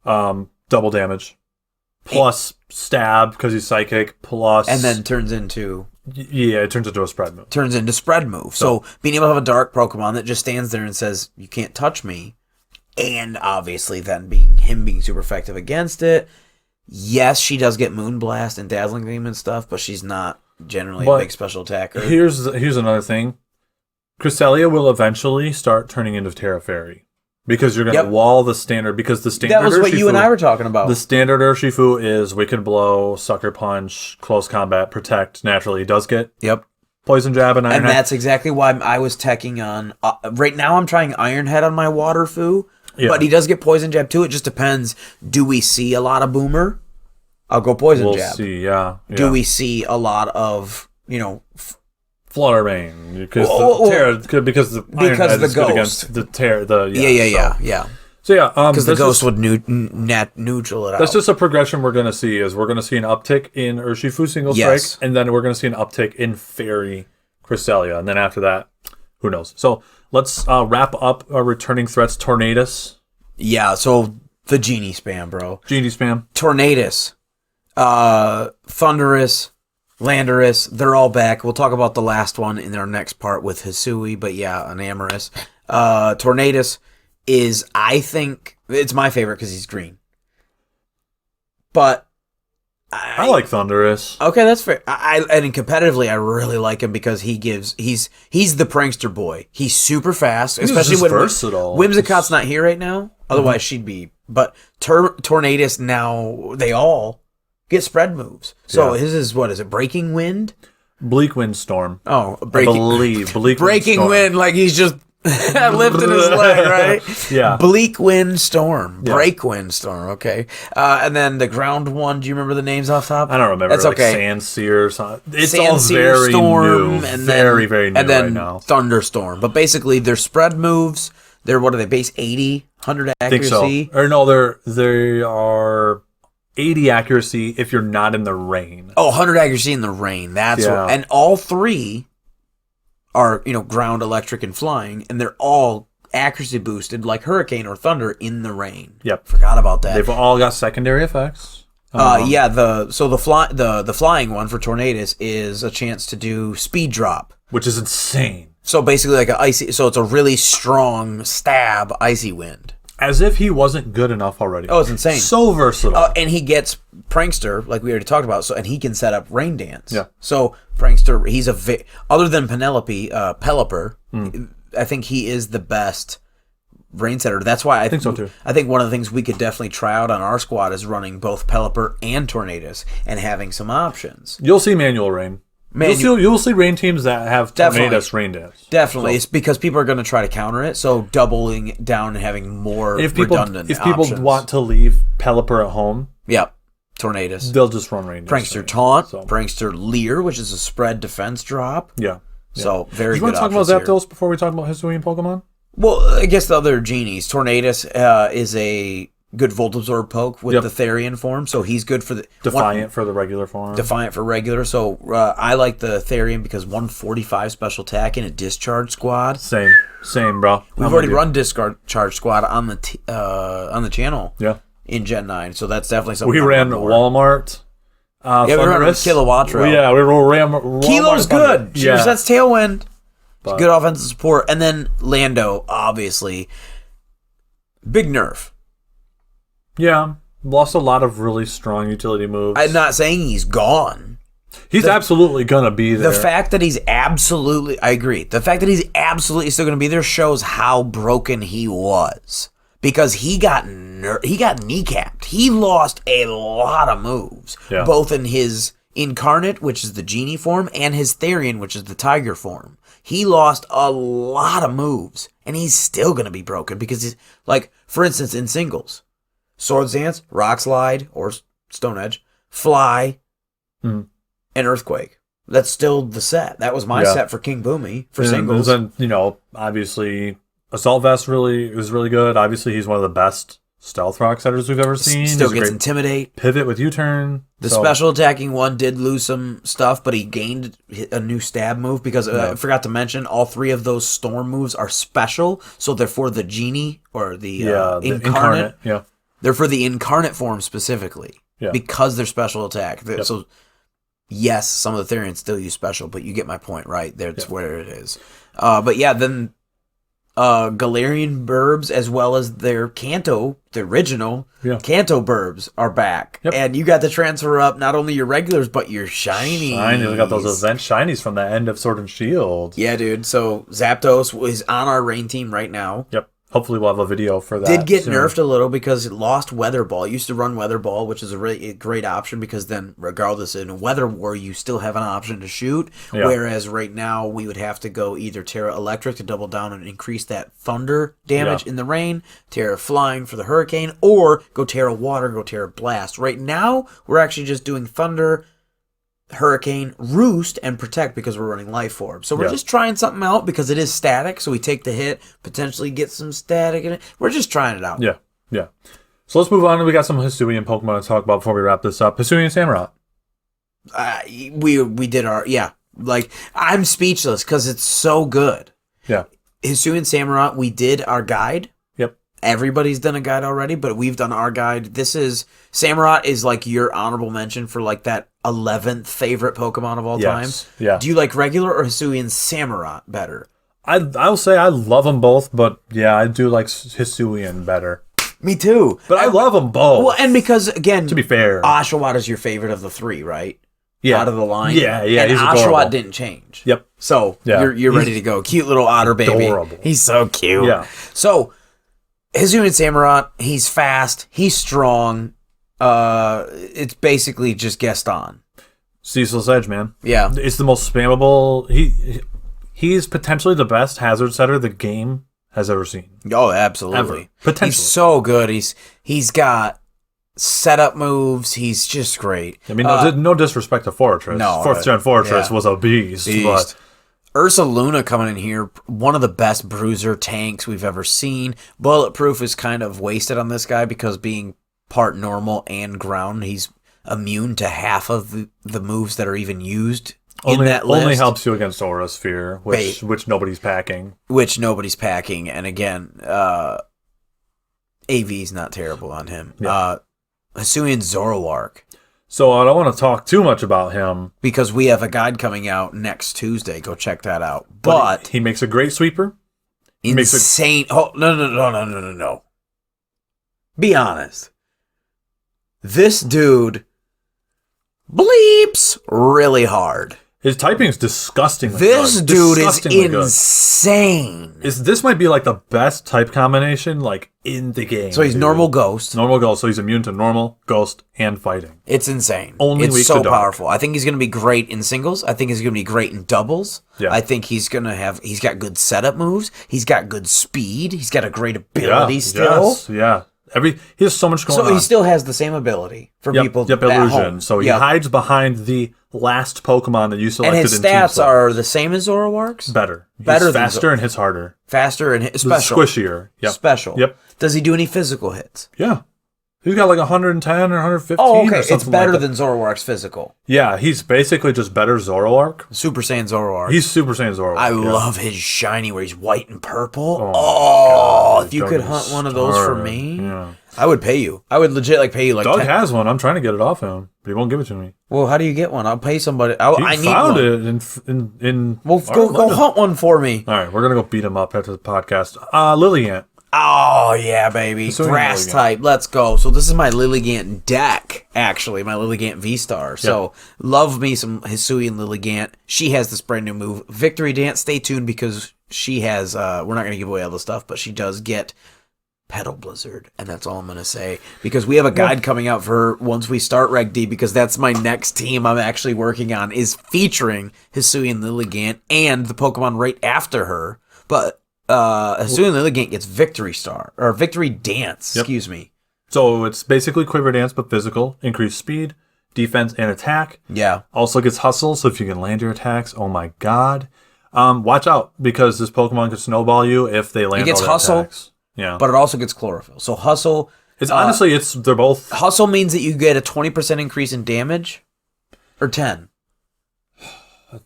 Double damage. Plus stab, because he's psychic, plus... And then turns into... Yeah, it turns into a spread move. Turns into spread move. So being able to have a dark Pokemon that just stands there and says, you can't touch me, and obviously then being super effective against it. Yes, she does get Moonblast and Dazzling Gleam and stuff, but she's not generally a big special attacker. Here's another thing. Cresselia will eventually start turning into Terra Fairy, because you're going to wall the standard, because the standard That was what you and I were talking about. The standard Urshifu is Wicked Blow, Sucker Punch, Close Combat, Protect. Naturally, he does get Poison Jab and Iron Head. And that's exactly why I was teching on... right now I'm trying Iron Head on my Waterfu. Yeah. But he does get Poison Jab too. It just depends. Do we see a lot of Boomer? I'll go Poison Jab. We'll see, yeah. Do we see a lot of, Fluttermane? Because the Iron Head is good against the Terra. So because the Ghost would neutral it out. That's just a progression we're going to see. We're going to see an uptick in Urshifu Single Strike, and then we're going to see an uptick in Fairy Cresselia, and then after that, who knows? So let's wrap up our returning threats. Tornadus. Yeah, so the Genie spam, bro. Genie spam. Tornadus. Thundurus. Landorus. They're all back. We'll talk about the last one in our next part with Hisui, but yeah, an Amorous. Tornadus is, I think, it's my favorite because he's green. But I like Thundurus. Okay, that's fair. And competitively, I really like him because he's the prankster boy. He's super fast, especially when versatile. Whimsicott's not here right now. Otherwise, she'd be. But Tornadus now, they all get spread moves. So his is, what is it, Breaking Wind? Bleak Wind Storm. Oh, I believe Bleak Breaking Wind, like he's just lifting his leg, right? Yeah. Bleak Wind Storm, Break Wind Storm. Okay, and then the ground one. Do you remember the names off top? I don't remember. That's okay. Sandseer or something. It's Sandseer, all very Storm, new, and very new and then right now. Thunderstorm. But basically, they're spread moves. They're what are they? Base 80, 100 accuracy. I think so. Or no, they are 80 accuracy if you're not in the rain. Oh, 100 accuracy in the rain. That's what, and all three are, ground, electric, and flying, and they're all accuracy boosted like Hurricane or Thunder in the rain. Yep. Forgot about that. They've all got secondary effects. The flying one for Tornadus is a chance to do speed drop, which is insane. So basically like it's a really strong stab icy wind. As if he wasn't good enough already. Oh, it's insane. So versatile. And he gets Prankster, like we already talked about, and he can set up Rain Dance. Yeah. So Prankster, he's other than Penelope, Pelipper, I think he is the best rain setter. That's why I think so too. I think one of the things we could definitely try out on our squad is running both Pelipper and Tornadus and having some options. You'll see manual rain. You'll see rain teams that have Tornadus Rain Dance. Definitely. It's because people are going to try to counter it, so doubling down and having more redundant options. If people want to leave Pelipper at home, Tornadus, they'll just run Rain Dance. Prankster Taunt, Prankster Leer, which is a spread defense drop. Yeah. So very good. Do you want to talk about Zapdos before we talk about Hisuian Pokemon? Well, I guess the other genies. Tornadus is a good Volt Absorb poke with the Therian form, so he's good for the Defiant for the regular form. Defiant for regular. So I like the Therian because 145 special attack in a discharge squad. Same, bro. We've already run discharge squad on the channel. Yeah. In Gen 9, so that's definitely something. We ran Walmart. We ran Kilowattra. We ran Walmart. Kilo's good. Yeah. That's Tailwind. Good offensive support, and then Lando, obviously, big nerf. Yeah, lost a lot of really strong utility moves. I'm not saying he's gone. He's absolutely gonna be there. The fact that he's absolutely, I agree. The fact that he's absolutely still gonna be there shows how broken he was, because he got kneecapped. He lost a lot of moves, both in his Incarnate, which is the Genie form, and his Therian, which is the Tiger form. He lost a lot of moves, and he's still going to be broken because he's, like, for instance, in singles, Swords Dance, Rock Slide, or Stone Edge, Fly, and Earthquake. That's still the set. That was my set for King Boomy for singles. And, obviously, Assault Vest was really good. Obviously, he's one of the best Stealth Rock setters we've ever seen. Still gets Intimidate. Pivot with U-turn. The special attacking one did lose some stuff, but he gained a new stab move because I forgot to mention all three of those storm moves are special. So they're for the Genie or the Incarnate. Yeah. They're for the Incarnate form specifically because they're special attack. So yes, some of the Therians still use special, but you get my point, right? That's where it is. But yeah, then Galarian Burbs as well as their Kanto, the original Kanto Burbs are back. And you got to transfer up not only your regulars, but your shinies. We got those event shinies from the end of Sword and Shield. Yeah, dude. So Zapdos is on our rain team right now. Yep. Hopefully we'll have a video for that. Did get nerfed a little because it lost Weather Ball. It used to run Weather Ball, which is a really great option because then regardless in Weather War, you still have an option to shoot. Yeah. Whereas right now we would have to go either Terra Electric to double down and increase that Thunder damage in the rain, Terra Flying for the Hurricane, or go Terra Water and go Terra Blast. Right now we're actually just doing Thunder, Hurricane, Roost, and Protect because we're running Life Orb. So we're just trying something out because it is static. So we take the hit, potentially get some static in it. We're just trying it out. Yeah. So let's move on. We got some Hisuian Pokemon to talk about before we wrap this up. Hisuian Samurott. We did our, like, I'm speechless because it's so good. Yeah. Hisuian Samurott, we did our guide. Yep. Everybody's done a guide already, but we've done our guide. Samurott is like your honorable mention for like that 11th favorite Pokemon of all time. Yeah. Do you like regular or Hisuian Samurott better? I'll say I love them both, but I do like Hisuian better. Me too. But I love them both. Well, and because, again, to be fair, Oshawott is your favorite of the three, right? Yeah. Out of the line. Yeah. And he's Oshawott adorable. didn't change. Yep. So you're ready to go. Cute little otter baby. Adorable. He's so cute. Yeah. So Hisuian Samurott, he's fast, he's strong. It's basically just Gaston. Ceaseless Edge, man. Yeah. It's the most spammable. He's potentially the best hazard setter the game has ever seen. Oh, absolutely. Ever. Potentially. He's so good. He's got setup moves. He's just great. I mean, no disrespect to Fortress. No, 4th Gen Fortress was a beast. But Ursa Luna coming in here, one of the best bruiser tanks we've ever seen. Bulletproof is kind of wasted on this guy because being part normal and ground, he's immune to half of the moves that are even used in that list. Only helps you against Aura Sphere, which nobody's packing. And again, AV's not terrible on him. Yeah. Hisuian Zoroark. So I don't want to talk too much about him. Because we have a guide coming out next Tuesday. Go check that out. But he makes a great sweeper. Insane. Oh, no. Be honest. This dude bleeps really hard. His typing is disgusting. This dude is insane. This might be like the best type combination like in the game. So he's normal ghost. Normal ghost, so he's immune to normal, ghost, and fighting. It's insane. It's so powerful. I think he's going to be great in singles. I think he's going to be great in doubles. Yeah. I think he's got good setup moves. He's got good speed. He's got a great ability still. Yes, yeah. He has so much going on. So he still has the same ability for people at illusion. Home. So he hides behind the last Pokemon that you selected. And his stats are the same as Zoroark's? Better. He's faster and hits harder. Faster and special. Squishier. Yep. Special. Yep. Does he do any physical hits? Yeah. He's got like 110 or 115 Oh, okay. Or something. It's better than Zoroark's physical. Yeah, he's basically just better Zoroark. Super Saiyan Zoroark. He's Super Saiyan Zoroark. I love his shiny where he's white and purple. Oh, if you could hunt one of those for me, I would pay you. I would legit pay you like Doug has one. I'm trying to get it off him, but he won't give it to me. Well, how do you get one? I'll pay somebody. I need found one. it in Well, go hunt one for me. All right, we're going to go beat him up after the podcast. Lilliant. Oh, yeah, baby. Grass type. Let's go. So this is my Lilligant deck, actually. My Lilligant V-Star. So love me some Hisuian Lilligant. She has this brand new move. Victory Dance. Stay tuned because she has, we're not going to give away all the stuff, but she does get Petal Blizzard. And that's all I'm going to say. Because we have a guide coming out for her once we start Reg D, because that's my next team I'm actually working on, is featuring Hisuian Lilligant and the Pokemon right after her. But Hisuian Lilligant gets Victory Star, or Victory Dance, excuse me. So it's basically Quiver Dance, but physical. Increased speed, defense, and attack. Yeah. Also gets Hustle, so if you can land your attacks, oh my god. Watch out, because this Pokemon could snowball you if they land all their Hustle, attacks. Yeah. But it also gets Chlorophyll. So Hustle... It's honestly, they're both... Hustle means that you get a 20% increase in damage, or 10.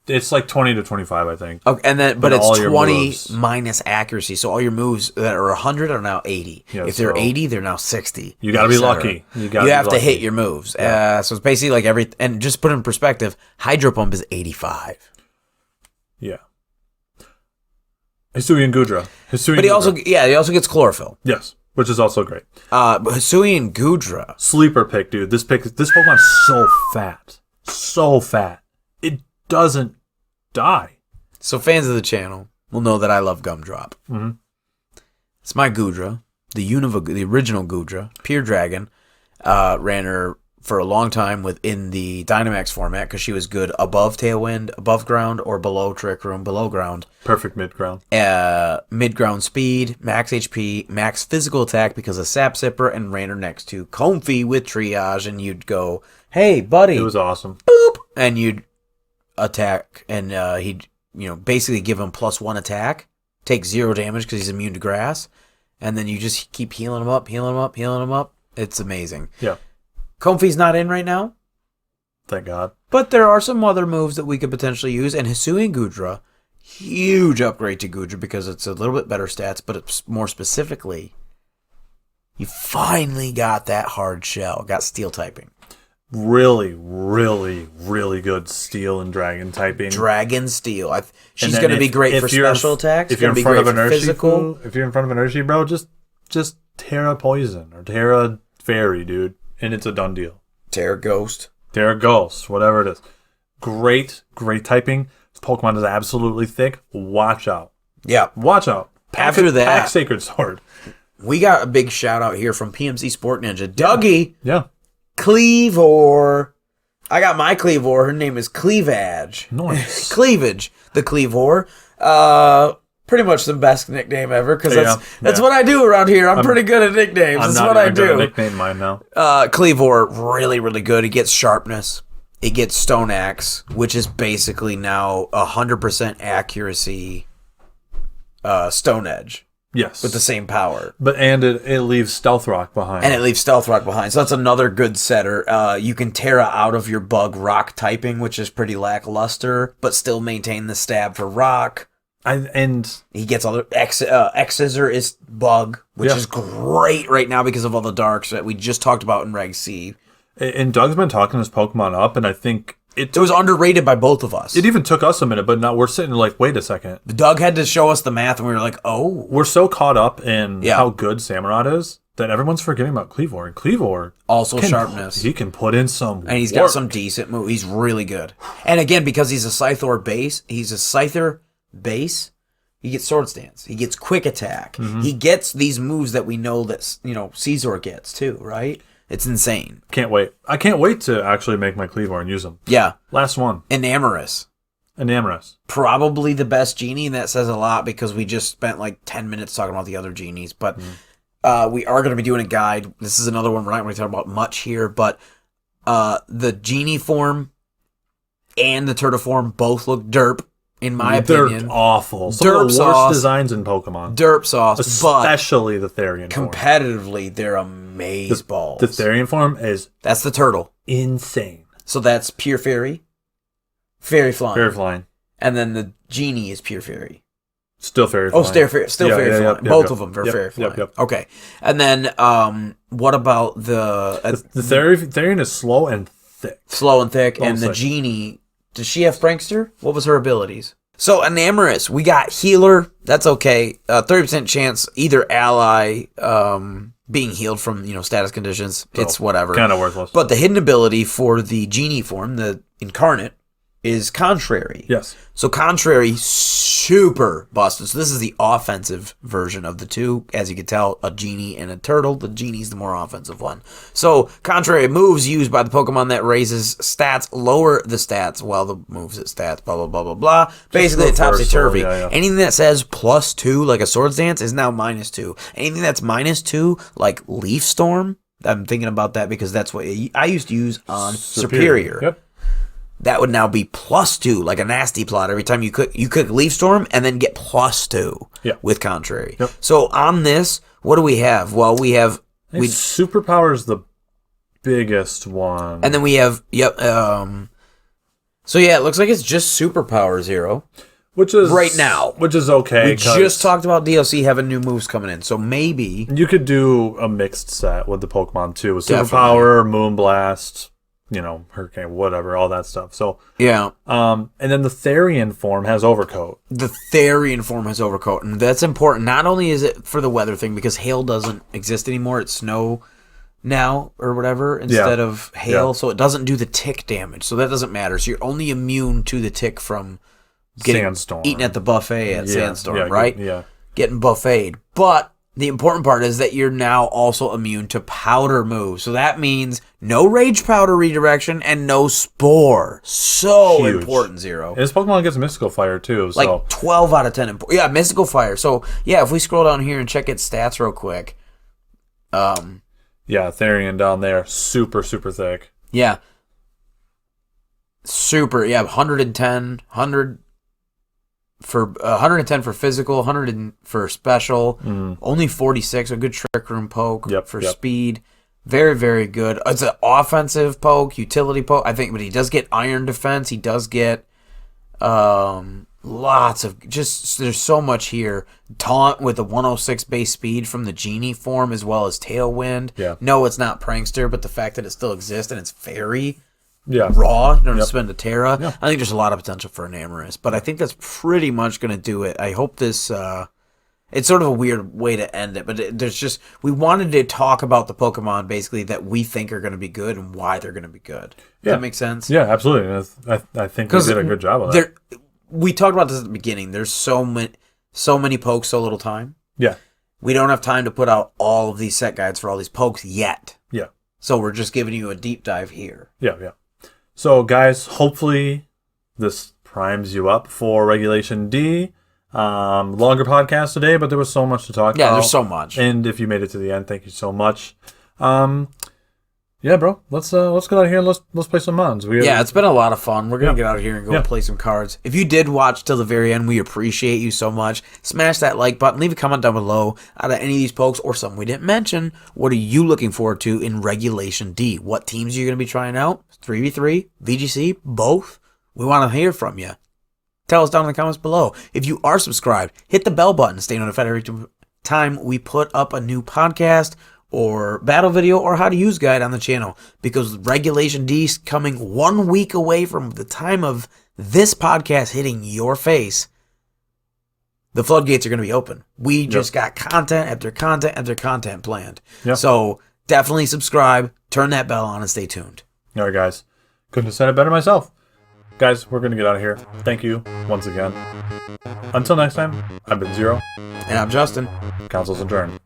It's like 20 to 25, I think. Okay, and then but it's 20 minus accuracy. So all your moves that are 100 are now 80. Yeah, if they're 80, they're now 60. You got to be lucky. You have to hit your moves. Yeah. So it's basically like and just put it in perspective, Hydro Pump is 85. Yeah. Hisuian Goodra. But he also gets Chlorophyll. Yes, which is also great. Hisuian Goodra. Sleeper pick, dude. This Pokemon's so fat. So fat. It doesn't die. So fans of the channel will know that I love Gumdrop. Mm-hmm. It's my Goodra, the original Goodra, Pure Dragon. Ran her for a long time within the Dynamax format because she was good above Tailwind, above ground, or below Trick Room, below ground. Perfect mid-ground. Mid-ground speed, max HP, max physical attack because of Sap Sipper, and ran her next to Comfey with Triage, and you'd go, hey, buddy. It was awesome. Boop! And you'd attack, and he'd basically give him +1 attack, take 0 damage because he's immune to grass, and then you just keep healing him up. It's amazing. Yeah. Comfey's not in right now. Thank God. But there are some other moves that we could potentially use, and Hisuian Goodra, huge upgrade to Goodra because it's a little bit better stats, but it's more specifically, you finally got that hard shell, got steel typing. Really, really, really good steel and dragon typing. Dragon steel. She's going to be great for special attacks. If you're in front of an physical. If you're in front of an Urshi, bro, just Terra Poison or Terra Fairy, dude, and it's a done deal. Terra Ghost, whatever it is. Great typing. This Pokemon is absolutely thick. Watch out. Yeah, watch out. Pack Sacred Sword. We got a big shout out here from PMC Sport Ninja, Dougie. Yeah. Cleavor. I got my Cleavor. Her name is Cleavage. Nice. Cleavage. The Cleavor. Pretty much the best nickname ever, because that's what I do around here. I'm pretty good at nicknames. That's what I do. I'm not nickname mine now. Cleavor, really, really good. It gets sharpness. It gets Stone Axe, which is basically now 100% accuracy Stone Edge. Yes. With the same power. And it leaves Stealth Rock behind. So that's another good setter. You can Terra out of your bug rock typing, which is pretty lackluster, but still maintain the stab for rock. And he gets all the X-Scissor is bug, which is great right now because of all the darks that we just talked about in Reg C. And Doug's been talking his Pokemon up, and I think it was underrated by both of us. It even took us a minute, but now we're sitting like, wait a second. Doug had to show us the math, and we were like, oh. We're so caught up in how good Samurott is that everyone's forgetting about Cleavor. And Cleavor also sharpness. He can put in some and he's got some decent moves. He's really good. And again, because he's a Scyther base, he gets Sword Stance. He gets Quick Attack. Mm-hmm. He gets these moves that we know that Caesar gets too, right? It's insane. Can't wait. I can't wait to actually make my Cleavor and use them. Yeah. Last one. Enamorous. Probably the best genie, and that says a lot because we just spent like 10 minutes talking about the other genies. But we are going to be doing a guide. This is another one we're not going to talk about much here, but the genie form and the turtle form both look derp. In my opinion, they're awful. Some of the worst designs in Pokemon. Derp sauce, especially the Therian form. Competitively, they're amazeballs. The Therian form that's the turtle. Insane. So that's pure fairy, fairy flying, and then the genie is pure fairy. Still fairy flying. Fairy flying. Both of them are fairy flying. Okay, and then what about the Therian is slow and thick. And the genie. Does she have Prankster? What was her abilities? So, Enamorous, we got Healer. That's okay. 30% chance either ally being healed from, status conditions. So, it's whatever. Kind of worthless. But the hidden ability for the Genie form, the Incarnate, is Contrary. Yes. So, Contrary, super busted. So, this is the offensive version of the two. As you can tell, a Genie and a Turtle. The Genie's the more offensive one. So, Contrary moves used by the Pokemon that raises stats, lower the stats, while the moves at stats, blah, blah, blah, blah, blah. Basically, it's topsy-turvy. Yeah. Anything that says +2, like a Swords Dance, is now -2. Anything that's -2, like Leaf Storm, I'm thinking about that because that's what I used to use on Superior. Yep. That would now be +2, like a nasty plot. Every time you cook Leaf Storm and then get +2 with Contrary. Yep. So on this, what do we have? Well, we have Superpower is the biggest one, and then we have so yeah, it looks like it's just Superpower 0, which is right now, which is okay. We just talked about DLC having new moves coming in, so maybe you could do a mixed set with the Pokemon too, with Superpower, Moonblast. Hurricane, whatever, all that stuff. So yeah. And then the Therian form has Overcoat. And that's important. Not only is it for the weather thing, because hail doesn't exist anymore. It's snow now or whatever instead of hail, so it doesn't do the tick damage. So that doesn't matter. So you're only immune to the tick from getting Sandstorm. Eaten at the buffet at Sandstorm, right? Yeah. Getting buffeted. But the important part is that you're now also immune to powder moves. So that means no Rage Powder redirection and no Spore. So huge. Important, 0. And this Pokemon gets Mystical Fire too. Like 12 out of 10. Yeah, Mystical Fire. So yeah, if we scroll down here and check its stats real quick. Yeah, Therian down there. Super, super thick. Yeah. 110. 110 for physical, 100 for special, only 46, a good Trick Room poke for speed. Very, very good. It's an offensive poke, utility poke, I think, but he does get Iron Defense. He does get lots of, there's so much here. Taunt with a 106 base speed from the Genie form, as well as Tailwind. Yeah. No, it's not Prankster, but the fact that it still exists and it's Fairy. Raw, you don't spend a Terra. Yeah. I think there's a lot of potential for Enamorous, but I think that's pretty much going to do it. I hope this, it's sort of a weird way to end it, but we wanted to talk about the Pokemon basically that we think are going to be good and why they're going to be good. Does that make sense? Yeah, absolutely. I think we did a good job of that. We talked about this at the beginning. There's so many pokes, so little time. Yeah. We don't have time to put out all of these set guides for all these pokes yet. Yeah. So we're just giving you a deep dive here. Yeah. So, guys, hopefully this primes you up for Regulation D. Longer podcast today, but there was so much to talk about. Yeah, there's so much. And if you made it to the end, thank you so much. Yeah, bro. Let's get out of here and let's play some mons. It's been a lot of fun. We're gonna get out of here and go play some cards. If you did watch till the very end, we appreciate you so much. Smash that like button. Leave a comment down below. Out of any of these pokes or some we didn't mention, what are you looking forward to in Regulation D? What teams are you gonna be trying out? 3v3, VGC, both. We want to hear from you. Tell us down in the comments below. If you are subscribed, hit the bell button. Stay notified every time we put up a new podcast or battle video or how to use guide on the channel, because Regulation D is coming 1 week away from the time of this podcast hitting your face. The floodgates are going to be open. We just got content after content after content planned. So definitely subscribe, turn that bell on, and stay tuned. All right, guys. Couldn't have said it better myself. Guys, we're going to get out of here. Thank you once again. Until next time, I've been Zero. And I'm Justin. Council's adjourned.